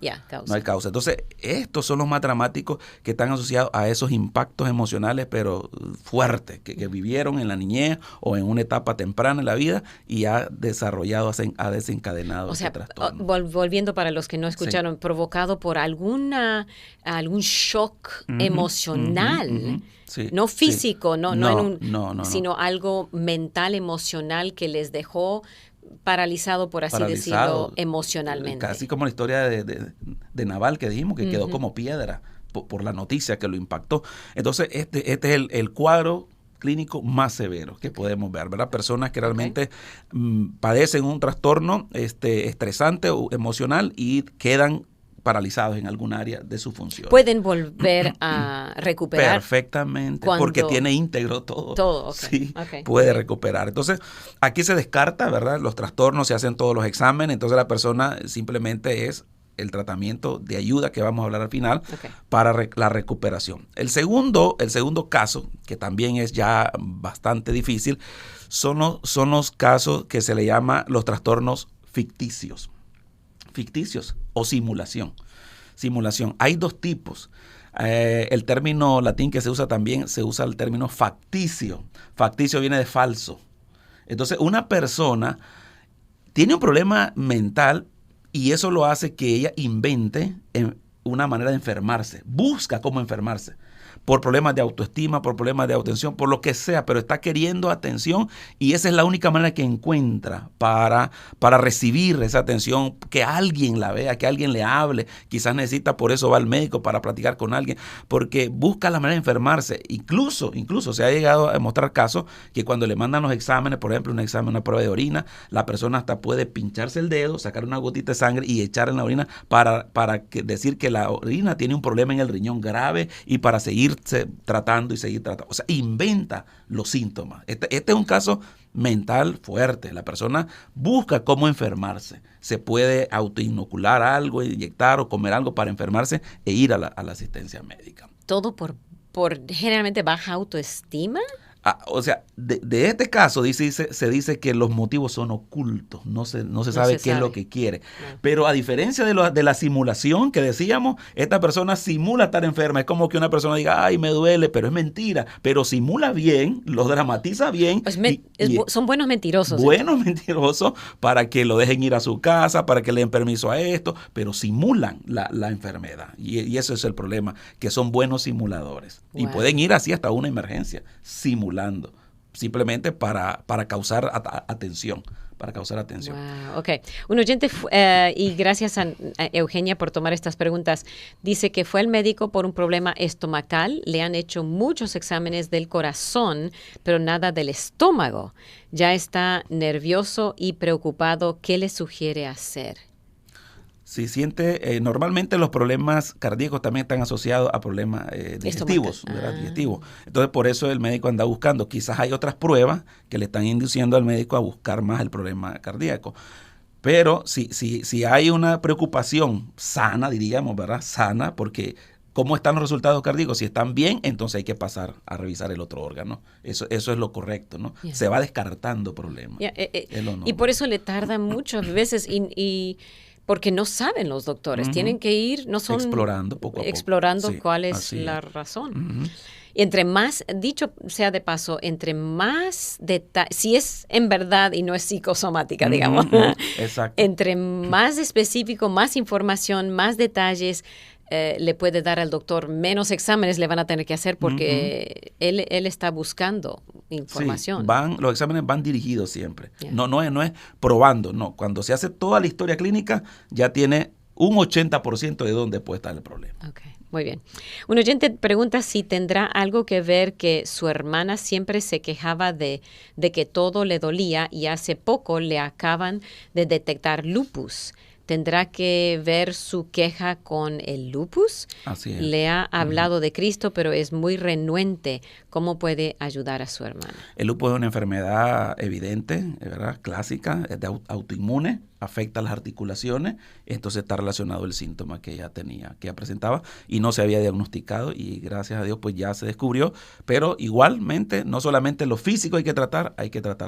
No hay causa. Entonces, estos son los más dramáticos que están asociados a esos impactos emocionales, pero fuertes, que vivieron en la niñez o en una etapa temprana en la vida y ha desencadenado o sea, este trastorno. Volviendo para los que no escucharon, provocado por algún shock emocional, no físico, sino algo mental, emocional, que les dejó paralizado, por así decirlo, emocionalmente. Casi como la historia de Naval que dijimos, que quedó como piedra por la noticia que lo impactó. Entonces, este es el cuadro clínico más severo que podemos ver, ¿verdad? Personas que realmente padecen un trastorno estresante o emocional y quedan paralizados en algún área de su función. Pueden volver a recuperar. Perfectamente, porque tiene íntegro todo. Todo, sí, puede recuperar. Entonces, aquí se descarta, ¿verdad? Los trastornos, se hacen todos los exámenes, entonces la persona simplemente es el tratamiento de ayuda que vamos a hablar al final para la recuperación. El segundo caso, que también es ya bastante difícil, son los casos que se le llama los trastornos ficticios o simulación. Hay dos tipos. El término latín que se usa también, se usa el término facticio. Facticio viene de falso. Entonces, una persona tiene un problema mental Y eso lo hace que ella invente una manera de enfermarse, busca cómo enfermarse. Por problemas de autoestima, por problemas de atención, por lo que sea, pero está queriendo atención y esa es la única manera que encuentra para recibir esa atención, que alguien la vea, que alguien le hable. Quizás necesita, por eso va al médico para platicar con alguien, porque busca la manera de enfermarse. Incluso se ha llegado a demostrar casos que cuando le mandan los exámenes, por ejemplo, un examen, una prueba de orina, la persona hasta puede pincharse el dedo, sacar una gotita de sangre y echar en la orina para decir que la orina tiene un problema en el riñón grave y para seguir tratando y seguir tratando. O sea, inventa los síntomas. Este es un caso mental fuerte. La persona busca cómo enfermarse. Se puede autoinocular algo, inyectar o comer algo para enfermarse e ir a la asistencia médica. ¿Todo por generalmente baja autoestima? O sea, de este caso se dice que los motivos son ocultos, no se sabe qué es lo que quiere. No. Pero a diferencia de la simulación que decíamos, esta persona simula estar enferma. Es como que una persona diga, ay, me duele, pero es mentira. Pero simula bien, lo dramatiza bien. Son buenos mentirosos. Buenos mentirosos para que lo dejen ir a su casa, para que le den permiso a esto, pero simulan la enfermedad. Y eso es el problema, que son buenos simuladores. Wow. Y pueden ir así hasta una emergencia, simulando, simplemente para causar atención. Wow, ok. Un oyente, y gracias a Eugenia por tomar estas preguntas, dice que fue al médico por un problema estomacal, le han hecho muchos exámenes del corazón, pero nada del estómago. Ya está nervioso y preocupado. ¿Qué le sugiere hacer? Si siente, normalmente los problemas cardíacos también están asociados a problemas digestivos, ¿verdad? Digestivos. Entonces, por eso el médico anda buscando. Quizás hay otras pruebas que le están induciendo al médico a buscar más el problema cardíaco. Pero si hay una preocupación sana, diríamos, ¿verdad? Sana, porque ¿cómo están los resultados cardíacos? Si están bien, entonces hay que pasar a revisar el otro órgano. Eso es lo correcto, ¿no? Yeah. Se va descartando problemas. Yeah, y por eso le tarda muchas veces porque no saben los doctores, tienen que ir, no son explorando poco a poco. Explorando sí, cuál es la razón. Y entre más, dicho sea de paso, entre más detalles, si es en verdad y no es psicosomática, digamos, exacto. Entre más específico, más información, más detalles, le puede dar al doctor, menos exámenes le van a tener que hacer porque él está buscando información. Sí, los exámenes van dirigidos siempre. Yeah. No es probando, no. Cuando se hace toda la historia clínica, ya tiene un 80% de dónde puede estar el problema. Okay. Muy bien. Un oyente pregunta si tendrá algo que ver que su hermana siempre se quejaba de que todo le dolía y hace poco le acaban de detectar lupus. ¿Tendrá que ver su queja con el lupus? Así es. Le ha hablado de Cristo, pero es muy renuente. ¿Cómo puede ayudar a su hermana? El lupus es una enfermedad evidente, ¿verdad? Clásica, es de autoinmune, afecta las articulaciones, entonces está relacionado el síntoma que ella tenía, que ella presentaba y no se había diagnosticado y gracias a Dios pues ya se descubrió, pero igualmente no solamente lo físico hay que tratar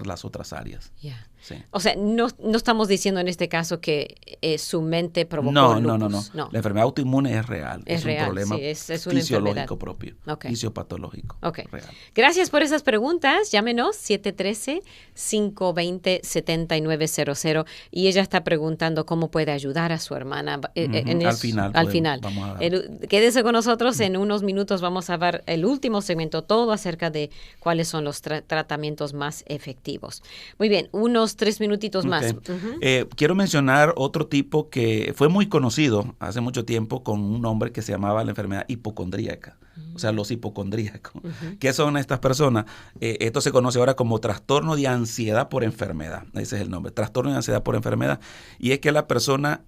las otras áreas. Yeah. Sí. O sea, no estamos diciendo en este caso que su mente provocó lupus. No. La enfermedad autoinmune es real. Es real, un problema sí, es fisiológico propio, fisiopatológico. Okay. Real. Gracias por esas preguntas. Llámenos 713-520-7900 y ella está preguntando cómo puede ayudar a su hermana. Al final. Vamos a quédese con nosotros. En unos minutos vamos a ver el último segmento, todo acerca de cuáles son los tratamientos más efectivos. Muy bien, unos 3 minutitos más. Quiero mencionar otro tipo que fue muy conocido hace mucho tiempo con un nombre que se llamaba la enfermedad hipocondríaca. O sea, los hipocondríacos. ¿Qué son estas personas? Esto se conoce ahora como trastorno de ansiedad por enfermedad. Ese es el nombre, trastorno de ansiedad por enfermedad. Y es que la persona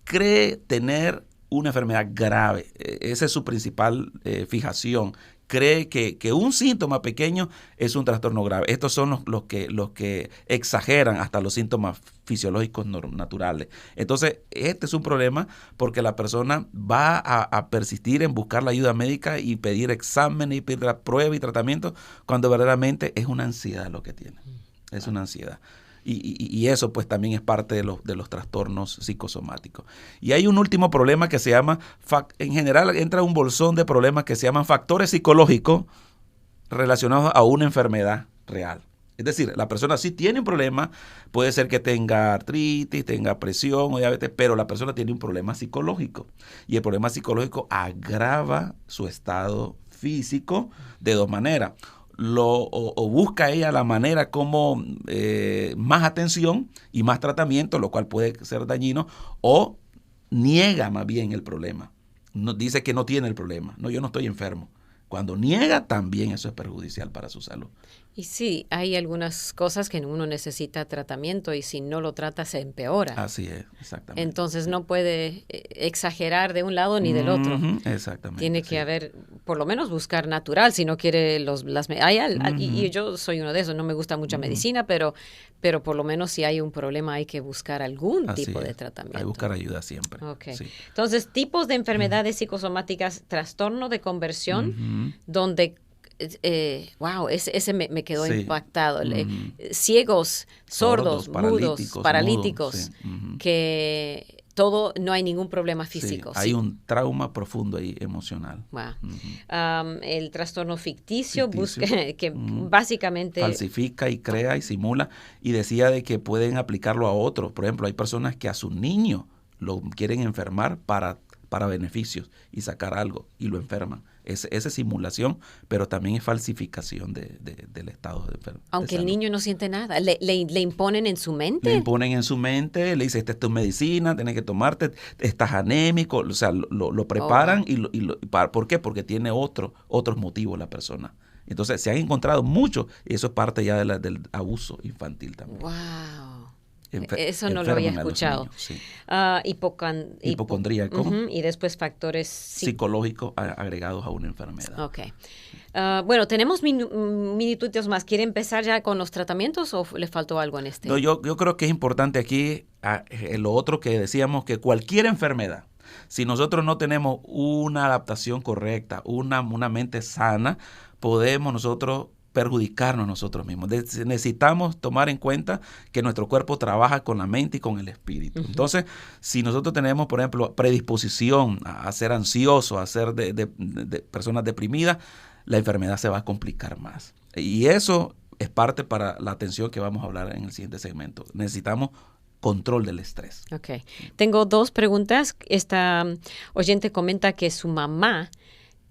cree tener una enfermedad grave. Esa es su principal fijación. Cree que un síntoma pequeño es un trastorno grave. Estos son los que exageran hasta los síntomas fisiológicos naturales. Entonces, este es un problema porque la persona va a persistir en buscar la ayuda médica y pedir exámenes y pedir la prueba y tratamiento cuando verdaderamente es una ansiedad lo que tiene. Es una ansiedad. Y eso pues también es parte de los trastornos psicosomáticos. Y hay un último problema que se llama, en general entra un bolsón de problemas que se llaman factores psicológicos relacionados a una enfermedad real. Es decir, la persona sí tiene un problema, puede ser que tenga artritis, tenga presión o diabetes, pero la persona tiene un problema psicológico. Y el problema psicológico agrava su estado físico de dos maneras. O busca ella la manera como más atención y más tratamiento, lo cual puede ser dañino, o niega más bien el problema. No, dice que no tiene el problema. No, yo no estoy enfermo. Cuando niega, también eso es perjudicial para su salud. Y sí, hay algunas cosas que uno necesita tratamiento y si no lo trata se empeora. Así es, exactamente. Entonces no puede exagerar de un lado ni del otro. Exactamente. Tiene que haber, por lo menos buscar natural, si no quiere y yo soy uno de esos, no me gusta mucha medicina, pero por lo menos si hay un problema hay que buscar algún tipo de tratamiento. Hay que buscar ayuda siempre. Okay. Sí. Entonces, tipos de enfermedades psicosomáticas, trastorno de conversión, donde ese me quedó impactado. Ciegos, sordos, mudos, paralíticos, que todo, no hay ningún problema físico. Sí, hay un trauma profundo ahí emocional. Wow. El trastorno ficticio. Que básicamente falsifica y crea y simula, y decía de que pueden aplicarlo a otros. Por ejemplo, hay personas que a sus niños lo quieren enfermar para beneficios y sacar algo y lo enferman. Esa es simulación, pero también es falsificación del estado de enfermedad. Aunque el niño no siente nada, le imponen en su mente. Le imponen en su mente, le dicen, esta es tu medicina, tienes que tomarte, estás anémico, o sea, lo preparan. ¿Por qué? Porque tiene otros motivos la persona. Entonces, se han encontrado muchos, y eso es parte ya del abuso infantil también. ¡Wow! Eso no lo había escuchado. Niños, sí. Hipocondríaco. Y después factores psicológicos agregados a una enfermedad. Okay. Bueno, tenemos minutitos más. ¿Quiere empezar ya con los tratamientos o le faltó algo en este? No, yo creo que es importante aquí lo otro que decíamos, que cualquier enfermedad, si nosotros no tenemos una adaptación correcta, una mente sana, podemos nosotros perjudicarnos nosotros mismos. Necesitamos tomar en cuenta que nuestro cuerpo trabaja con la mente y con el espíritu. Entonces, si nosotros tenemos, por ejemplo, predisposición a ser ansiosos, a ser de personas deprimidas, la enfermedad se va a complicar más. Y eso es parte para la atención que vamos a hablar en el siguiente segmento. Necesitamos control del estrés. Okay. Tengo 2 preguntas. Esta oyente comenta que su mamá,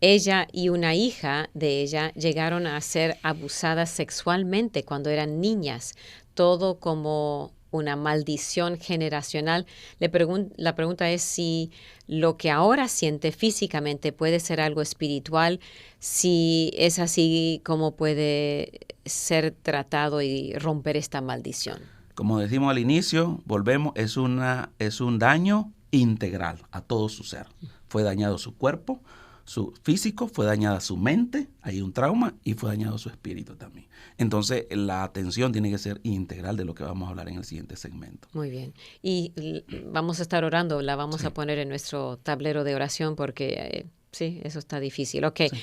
ella y una hija de ella llegaron a ser abusadas sexualmente cuando eran niñas, todo como una maldición generacional. La pregunta es si lo que ahora siente físicamente puede ser algo espiritual, si es así, cómo puede ser tratado y romper esta maldición. Como decimos al inicio, volvemos, es un daño integral a todo su ser. Fue dañado su cuerpo, su físico, fue dañada su mente, hay un trauma, y fue dañado su espíritu también. Entonces, la atención tiene que ser integral, de lo que vamos a hablar en el siguiente segmento. Muy bien. Y vamos a estar orando, la vamos a poner en nuestro tablero de oración porque, sí, eso está difícil. Ok. Sí.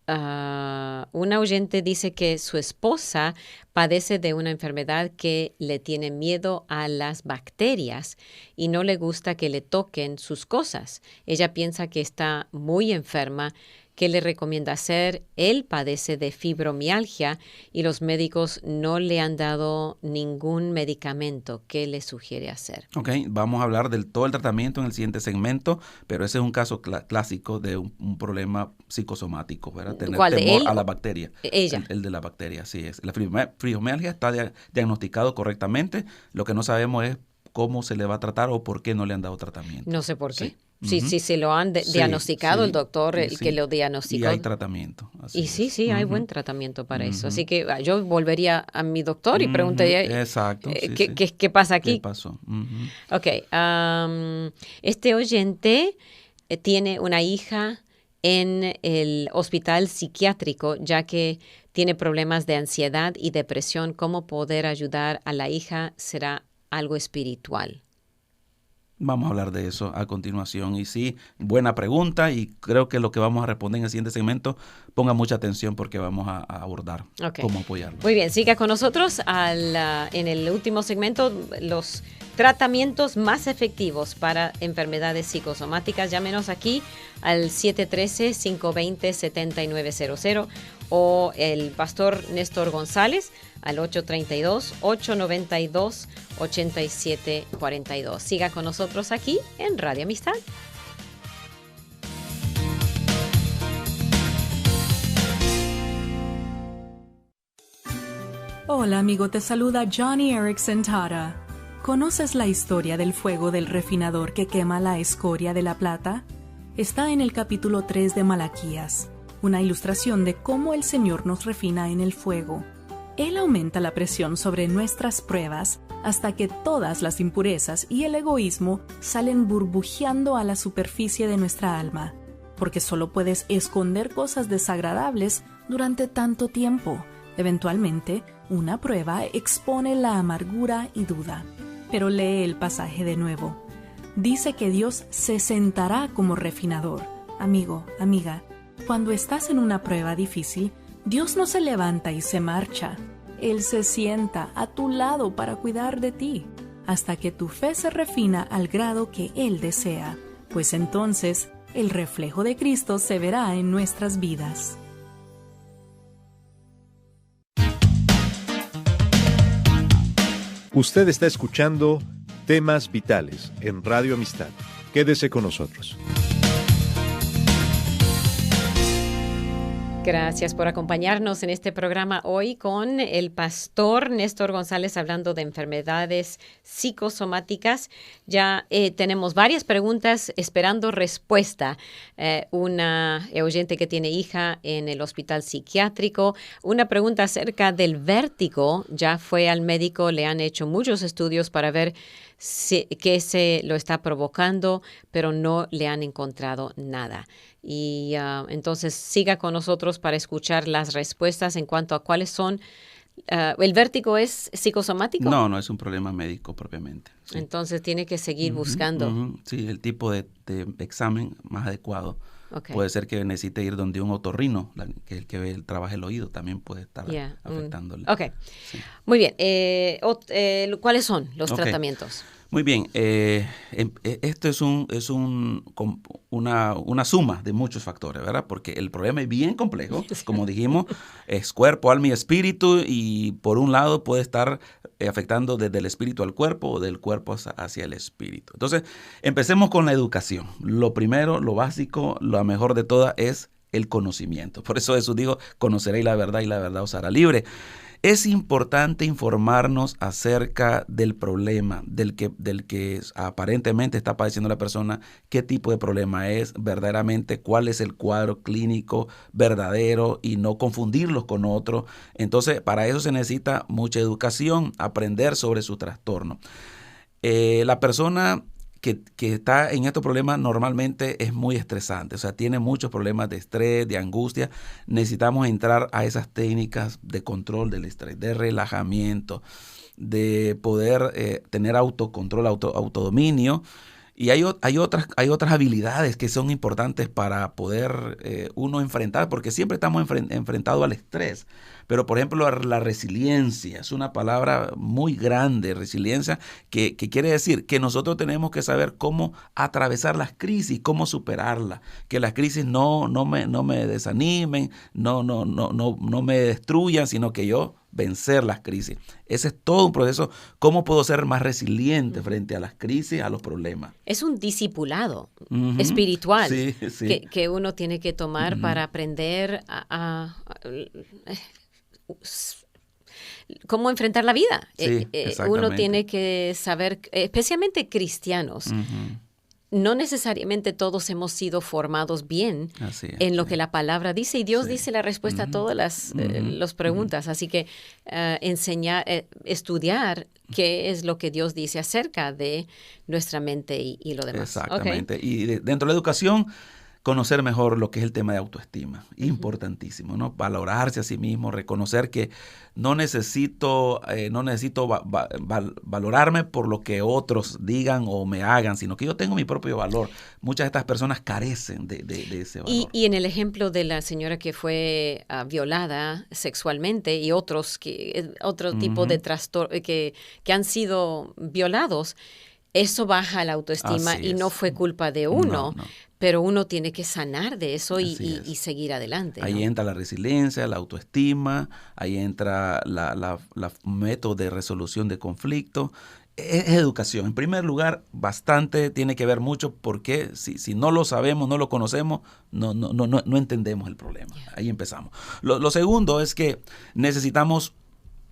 Una oyente dice que su esposa padece de una enfermedad que le tiene miedo a las bacterias y no le gusta que le toquen sus cosas. Ella piensa que está muy enferma. ¿Qué le recomienda hacer? Él padece de fibromialgia y los médicos no le han dado ningún medicamento. ¿Qué le sugiere hacer? Ok, vamos a hablar del todo el tratamiento en el siguiente segmento, pero ese es un caso clásico de un problema psicosomático, ¿verdad? Tener ¿Cuál, temor de él? A la bacteria. Ella. El de la bacteria, así es. La fibromialgia está diagnosticado correctamente. Lo que no sabemos es cómo se le va a tratar o por qué no le han dado tratamiento. No sé por qué. Sí. Sí, se lo han diagnosticado, el doctor, el que lo diagnosticó. Y hay tratamiento. Sí, hay buen tratamiento para eso. Así que yo volvería a mi doctor y preguntaría, exacto, ¿qué pasa aquí? ¿Qué pasó? Ok, este oyente tiene una hija en el hospital psiquiátrico, ya que tiene problemas de ansiedad y depresión. ¿Cómo poder ayudar a la hija? ¿Será algo espiritual? Vamos a hablar de eso a continuación. Y sí, buena pregunta, y creo que lo que vamos a responder en el siguiente segmento, ponga mucha atención porque vamos a abordar cómo apoyarlo. Muy bien, siga con nosotros en el último segmento, los tratamientos más efectivos para enfermedades psicosomáticas. Llámenos aquí al 713-520-7900 o el pastor Néstor González al 832-892-8742. Siga con nosotros aquí en Radio Amistad. Hola amigo, te saluda Johnny Erickson Tara. ¿Conoces la historia del fuego del refinador que quema la escoria de la plata? Está en el capítulo 3 de Malaquías, una ilustración de cómo el Señor nos refina en el fuego. Él aumenta la presión sobre nuestras pruebas hasta que todas las impurezas y el egoísmo salen burbujeando a la superficie de nuestra alma, porque solo puedes esconder cosas desagradables durante tanto tiempo. Eventualmente, una prueba expone la amargura y duda. Pero lee el pasaje de nuevo. Dice que Dios se sentará como refinador. Amigo, amiga, cuando estás en una prueba difícil, Dios no se levanta y se marcha. Él se sienta a tu lado para cuidar de ti, hasta que tu fe se refina al grado que Él desea, pues entonces el reflejo de Cristo se verá en nuestras vidas. Usted está escuchando Temas Vitales en Radio Amistad. Quédese con nosotros. Gracias por acompañarnos en este programa hoy con el pastor Néstor González hablando de enfermedades psicosomáticas. Ya tenemos varias preguntas esperando respuesta. Una oyente que tiene hija en el hospital psiquiátrico. Una pregunta acerca del vértigo. Ya fue al médico, le han hecho muchos estudios para ver qué se lo está provocando, pero no le han encontrado nada. Y entonces siga con nosotros para escuchar las respuestas en cuanto a cuáles son. ¿El vértigo es psicosomático? No, no es un problema médico propiamente. Sí. Entonces tiene que seguir buscando. Sí, el tipo de examen más adecuado. Okay. Puede ser que necesite ir donde un otorrino, que es el que trabaja el oído, también puede estar afectándole. Ok, sí. Muy bien. ¿Cuáles son los tratamientos? Muy bien, esto es una suma de muchos factores, ¿verdad? Porque el problema es bien complejo, como dijimos, es cuerpo, alma y espíritu, y por un lado puede estar afectando desde el espíritu al cuerpo o del cuerpo hacia el espíritu. Entonces, empecemos con la educación. Lo primero, lo básico, lo mejor de todas es el conocimiento. Por eso Jesús dijo, conoceréis la verdad y la verdad os hará libre. Es importante informarnos acerca del problema, del que aparentemente está padeciendo la persona, qué tipo de problema es, verdaderamente cuál es el cuadro clínico verdadero y no confundirlos con otro. Entonces, para eso se necesita mucha educación, aprender sobre su trastorno. La persona que está en estos problemas normalmente es muy estresante, o sea, tiene muchos problemas de estrés, de angustia. Necesitamos entrar a esas técnicas de control del estrés, de relajamiento, de poder tener autocontrol, autodominio. Y hay otras habilidades que son importantes para poder uno enfrentar, porque siempre estamos enfrentados al estrés. Pero, por ejemplo, la resiliencia es una palabra muy grande, resiliencia, que quiere decir que nosotros tenemos que saber cómo atravesar las crisis, cómo superarlas, que las crisis no me desanimen, no me destruyan, sino que yo vencer las crisis. Ese es todo un proceso. ¿Cómo puedo ser más resiliente frente a las crisis, a los problemas? Es un discipulado espiritual sí. Que uno tiene que tomar para aprender cómo enfrentar la vida. Sí, uno tiene que saber, especialmente cristianos, no necesariamente todos hemos sido formados bien en lo que la palabra dice, y Dios dice la respuesta a todas las preguntas. Así que estudiar qué es lo que Dios dice acerca de nuestra mente y lo demás. Exactamente. Y dentro de la educación, conocer mejor lo que es el tema de autoestima. Importantísimo, ¿no? Valorarse a sí mismo, reconocer que no necesito valorarme por lo que otros digan o me hagan, sino que yo tengo mi propio valor. Muchas de estas personas carecen de ese valor. Y en el ejemplo de la señora que fue violada sexualmente y otro tipo de trastorno que han sido violados, eso baja la autoestima y no fue culpa de uno. No. Pero uno tiene que sanar de eso y seguir adelante. Ahí entra la resiliencia, la autoestima, ahí entra la método de resolución de conflictos. Es educación. En primer lugar, bastante tiene que ver mucho porque si no lo sabemos, no lo conocemos, no entendemos el problema. Ahí empezamos. Lo segundo es que necesitamos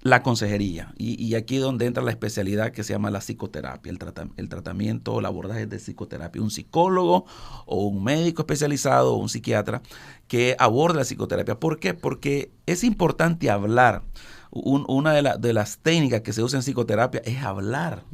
la consejería, y aquí es donde entra la especialidad que se llama la psicoterapia, el tratamiento o el abordaje de psicoterapia. Un psicólogo o un médico especializado o un psiquiatra que aborda la psicoterapia. ¿Por qué? Porque es importante hablar. Una de las técnicas que se usa en psicoterapia es hablar.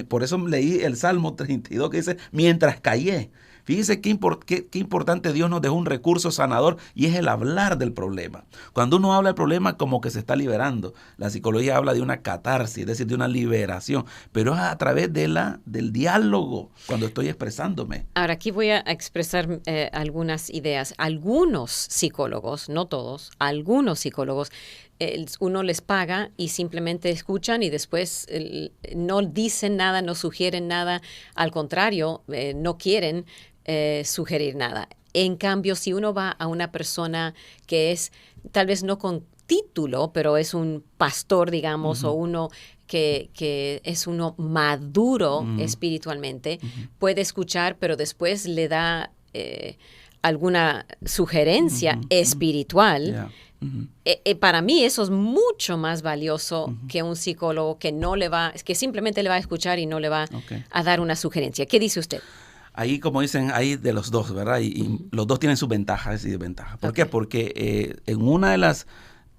Por eso leí el Salmo 32 que dice, mientras callé. Fíjese qué importante, Dios nos dejó un recurso sanador y es el hablar del problema. Cuando uno habla del problema, como que se está liberando. La psicología habla de una catarsis, es decir, de una liberación, pero es a través del diálogo, cuando estoy expresándome. Ahora, aquí voy a expresar algunas ideas. Algunos psicólogos, no todos, algunos psicólogos, uno les paga y simplemente escuchan y después no dicen nada, no sugieren nada. Al contrario, no quieren sugerir nada. En cambio, si uno va a una persona que es, tal vez no con título, pero es un pastor, digamos, o uno que es uno maduro espiritualmente, puede escuchar, pero después le da alguna sugerencia espiritual. Para mí eso es mucho más valioso que un psicólogo que simplemente le va a escuchar y no le va a dar una sugerencia. ¿Qué dice usted? Ahí, como dicen, hay de los dos, ¿verdad? Y los dos tienen sus ventajas y desventajas. ¿Por qué? Porque en una de las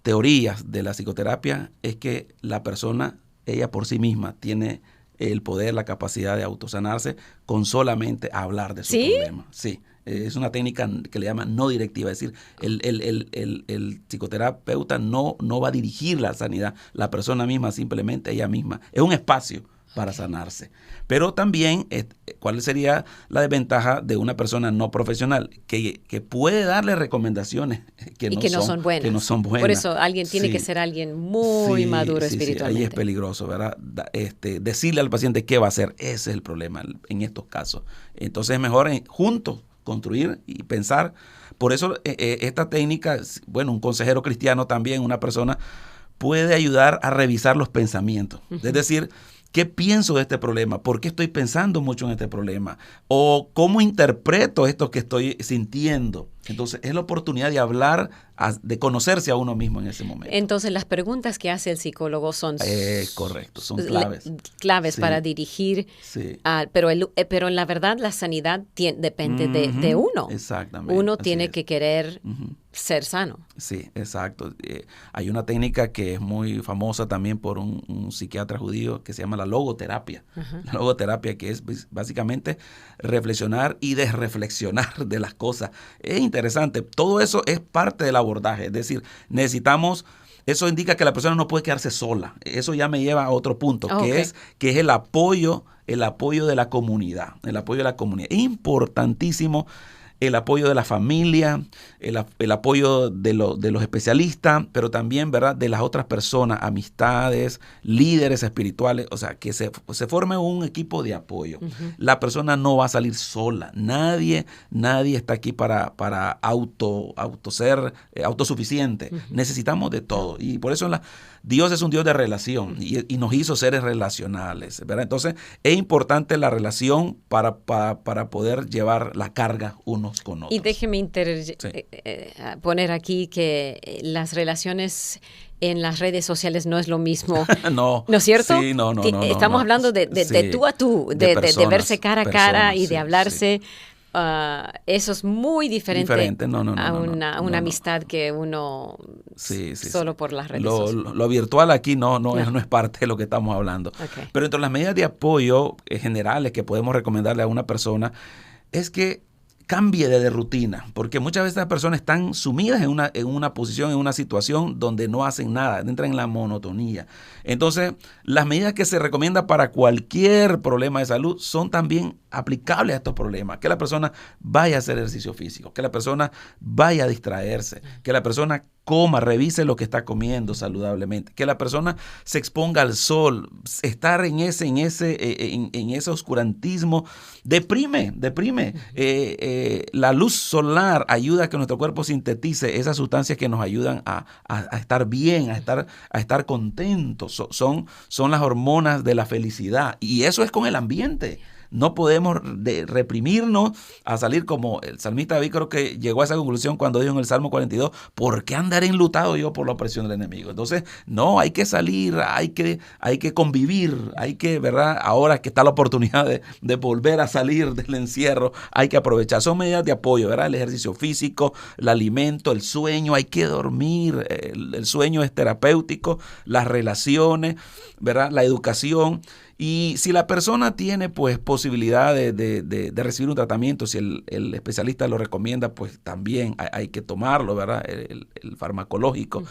teorías de la psicoterapia es que la persona, ella por sí misma, tiene el poder, la capacidad de autosanarse con solamente hablar de su problema. Sí. Es una técnica que le llaman no directiva, es decir, el psicoterapeuta no va a dirigir la sanidad, la persona misma, simplemente ella misma. Es un espacio para sanarse. Pero también, ¿cuál sería la desventaja de una persona no profesional? Que puede darle recomenciones que no son buenas. Por eso alguien tiene que ser alguien muy maduro espiritualmente. Ahí es peligroso, ¿verdad? Decirle al paciente qué va a hacer, ese es el problema en estos casos. Entonces es mejor juntos construir y pensar. Por eso esta técnica, bueno, un consejero cristiano también, una persona, puede ayudar a revisar los pensamientos. Es decir, ¿qué pienso de este problema? ¿Por qué estoy pensando mucho en este problema? ¿O cómo interpreto esto que estoy sintiendo? Entonces, es la oportunidad de hablar, de conocerse a uno mismo en ese momento. Entonces, las preguntas que hace el psicólogo son... correcto, son claves. Claves para dirigir. Sí. Pero en la verdad, la sanidad depende de uno. Exactamente. Uno tiene que querer ser sano. Sí, exacto. Hay una técnica que es muy famosa también por un psiquiatra judío que se llama la logoterapia. La logoterapia, que es básicamente reflexionar y desreflexionar de las cosas. Es interesante. Todo eso es parte del abordaje. Es decir, eso indica que la persona no puede quedarse sola. Eso ya me lleva a otro punto, que es el apoyo de la comunidad. El apoyo de la comunidad. Es importantísimo el apoyo de la familia, el apoyo de los especialistas, pero también, ¿verdad?, de las otras personas, amistades, líderes espirituales, o sea, que se forme un equipo de apoyo. La persona no va a salir sola. Nadie está aquí para ser autosuficiente. Necesitamos de todo. Y por eso Dios es un Dios de relación y nos hizo seres relacionales, ¿verdad? Entonces, es importante la relación para poder llevar la carga unos con otros. Y déjeme poner aquí que las relaciones en las redes sociales no es lo mismo. ¿No es cierto? Sí, no. Estamos hablando de tú a tú, de verse cara a cara y de hablarse. Eso es muy diferente a una amistad que uno solo por las redes sociales. Lo virtual aquí no es parte de lo que estamos hablando. Pero entre las medidas de apoyo generales que podemos recomendarle a una persona es que cambie de rutina, porque muchas veces las personas están sumidas en una posición, en una situación donde no hacen nada, entran en la monotonía. Entonces, las medidas que se recomiendan para cualquier problema de salud son también aplicables a estos problemas. Que la persona vaya a hacer ejercicio físico, que la persona vaya a distraerse, que la persona coma, revise lo que está comiendo saludablemente, que la persona se exponga al sol. Estar en ese oscurantismo deprime. La luz solar ayuda a que nuestro cuerpo sintetice esas sustancias que nos ayudan a estar bien, a estar contentos. Son las hormonas de la felicidad, y eso es con el ambiente. No podemos reprimirnos a salir, como el salmista David creo que llegó a esa conclusión cuando dijo en el Salmo 42, ¿por qué andaré enlutado yo por la opresión del enemigo? Entonces, no, hay que salir, hay que convivir, hay que, ¿verdad? Ahora que está la oportunidad de volver a salir del encierro, hay que aprovechar. Son medidas de apoyo, ¿verdad? El ejercicio físico, el alimento, el sueño, hay que dormir, el sueño es terapéutico, las relaciones, ¿verdad? La educación. Y si la persona tiene pues posibilidad de recibir un tratamiento, si el especialista lo recomienda, pues también hay que tomarlo, ¿verdad? El farmacológico. Uh-huh.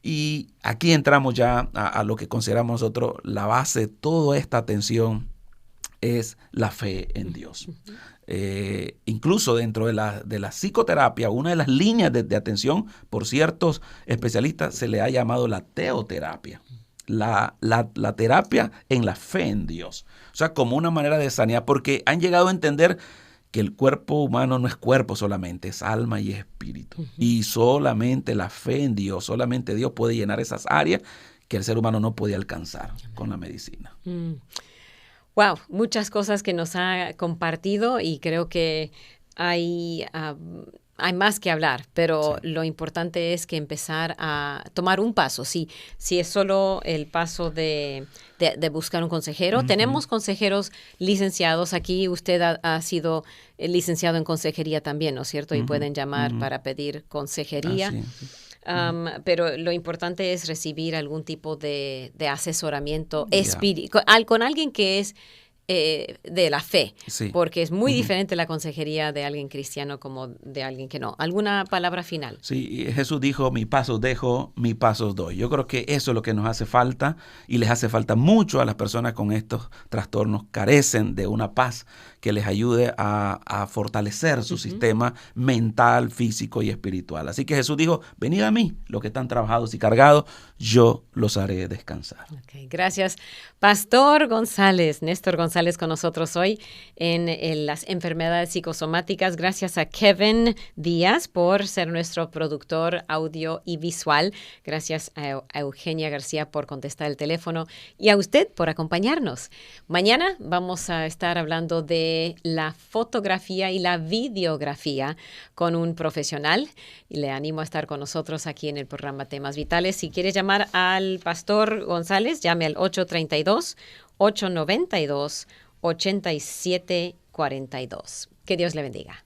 Y aquí entramos ya a lo que consideramos nosotros la base de toda esta atención, es la fe en Dios. Uh-huh. Incluso dentro de la psicoterapia, una de las líneas de atención por ciertos especialistas se le ha llamado la teoterapia. La terapia en la fe en Dios. O sea, como una manera de sanidad, porque han llegado a entender que el cuerpo humano no es cuerpo solamente, es alma y espíritu. Uh-huh. Y solamente la fe en Dios, solamente Dios puede llenar esas áreas que el ser humano no puede alcanzar con la medicina. Wow, muchas cosas que nos ha compartido, y creo que hay más que hablar, pero sí, lo importante es que empezar a tomar un paso. Si es solo el paso de buscar un consejero. Uh-huh. Tenemos consejeros licenciados. Aquí usted ha sido licenciado en consejería también, ¿no es cierto? Y pueden llamar para pedir consejería. Sí. Pero lo importante es recibir algún tipo de asesoramiento con alguien que es de la fe, sí, porque es muy diferente la consejería de alguien cristiano como de alguien que no. ¿Alguna palabra final? Sí, Jesús dijo, mi pasos dejo, mi pasos doy. Yo creo que eso es lo que nos hace falta, y les hace falta mucho a las personas con estos trastornos. Carecen de una paz que les ayude a fortalecer su sistema mental, físico y espiritual. Así que Jesús dijo, venid a mí, los que están trabajados y cargados, yo los haré descansar. Okay, gracias. Pastor González, Néstor González con nosotros hoy en las enfermedades psicosomáticas. Gracias a Kevin Díaz por ser nuestro productor audio y visual. Gracias a Eugenia García por contestar el teléfono, y a usted por acompañarnos. Mañana vamos a estar hablando de la fotografía y la videografía con un profesional, y le animo a estar con nosotros aquí en el programa Temas Vitales. Si quiere llamar al Pastor González, llame al 832-892-8742. Que Dios le bendiga.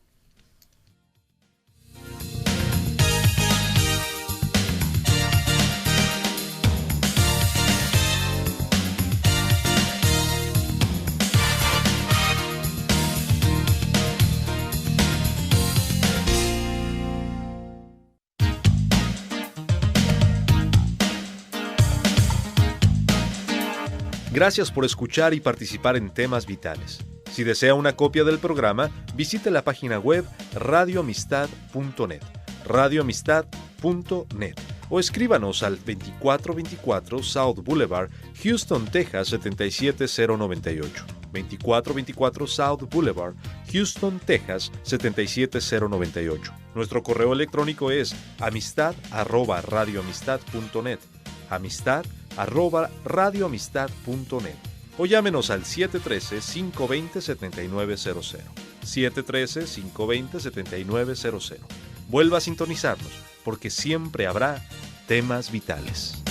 Gracias por escuchar y participar en Temas Vitales. Si desea una copia del programa, visite la página web radioamistad.net, radioamistad.net, o escríbanos al 2424 South Boulevard, Houston, Texas 77098. 2424 South Boulevard, Houston, Texas 77098. Nuestro correo electrónico es amistad@radioamistad.net, amistad@radioamistad.net, o llámenos al 713-520-7900, 713-520-7900. Vuelva a sintonizarnos, porque siempre habrá temas vitales.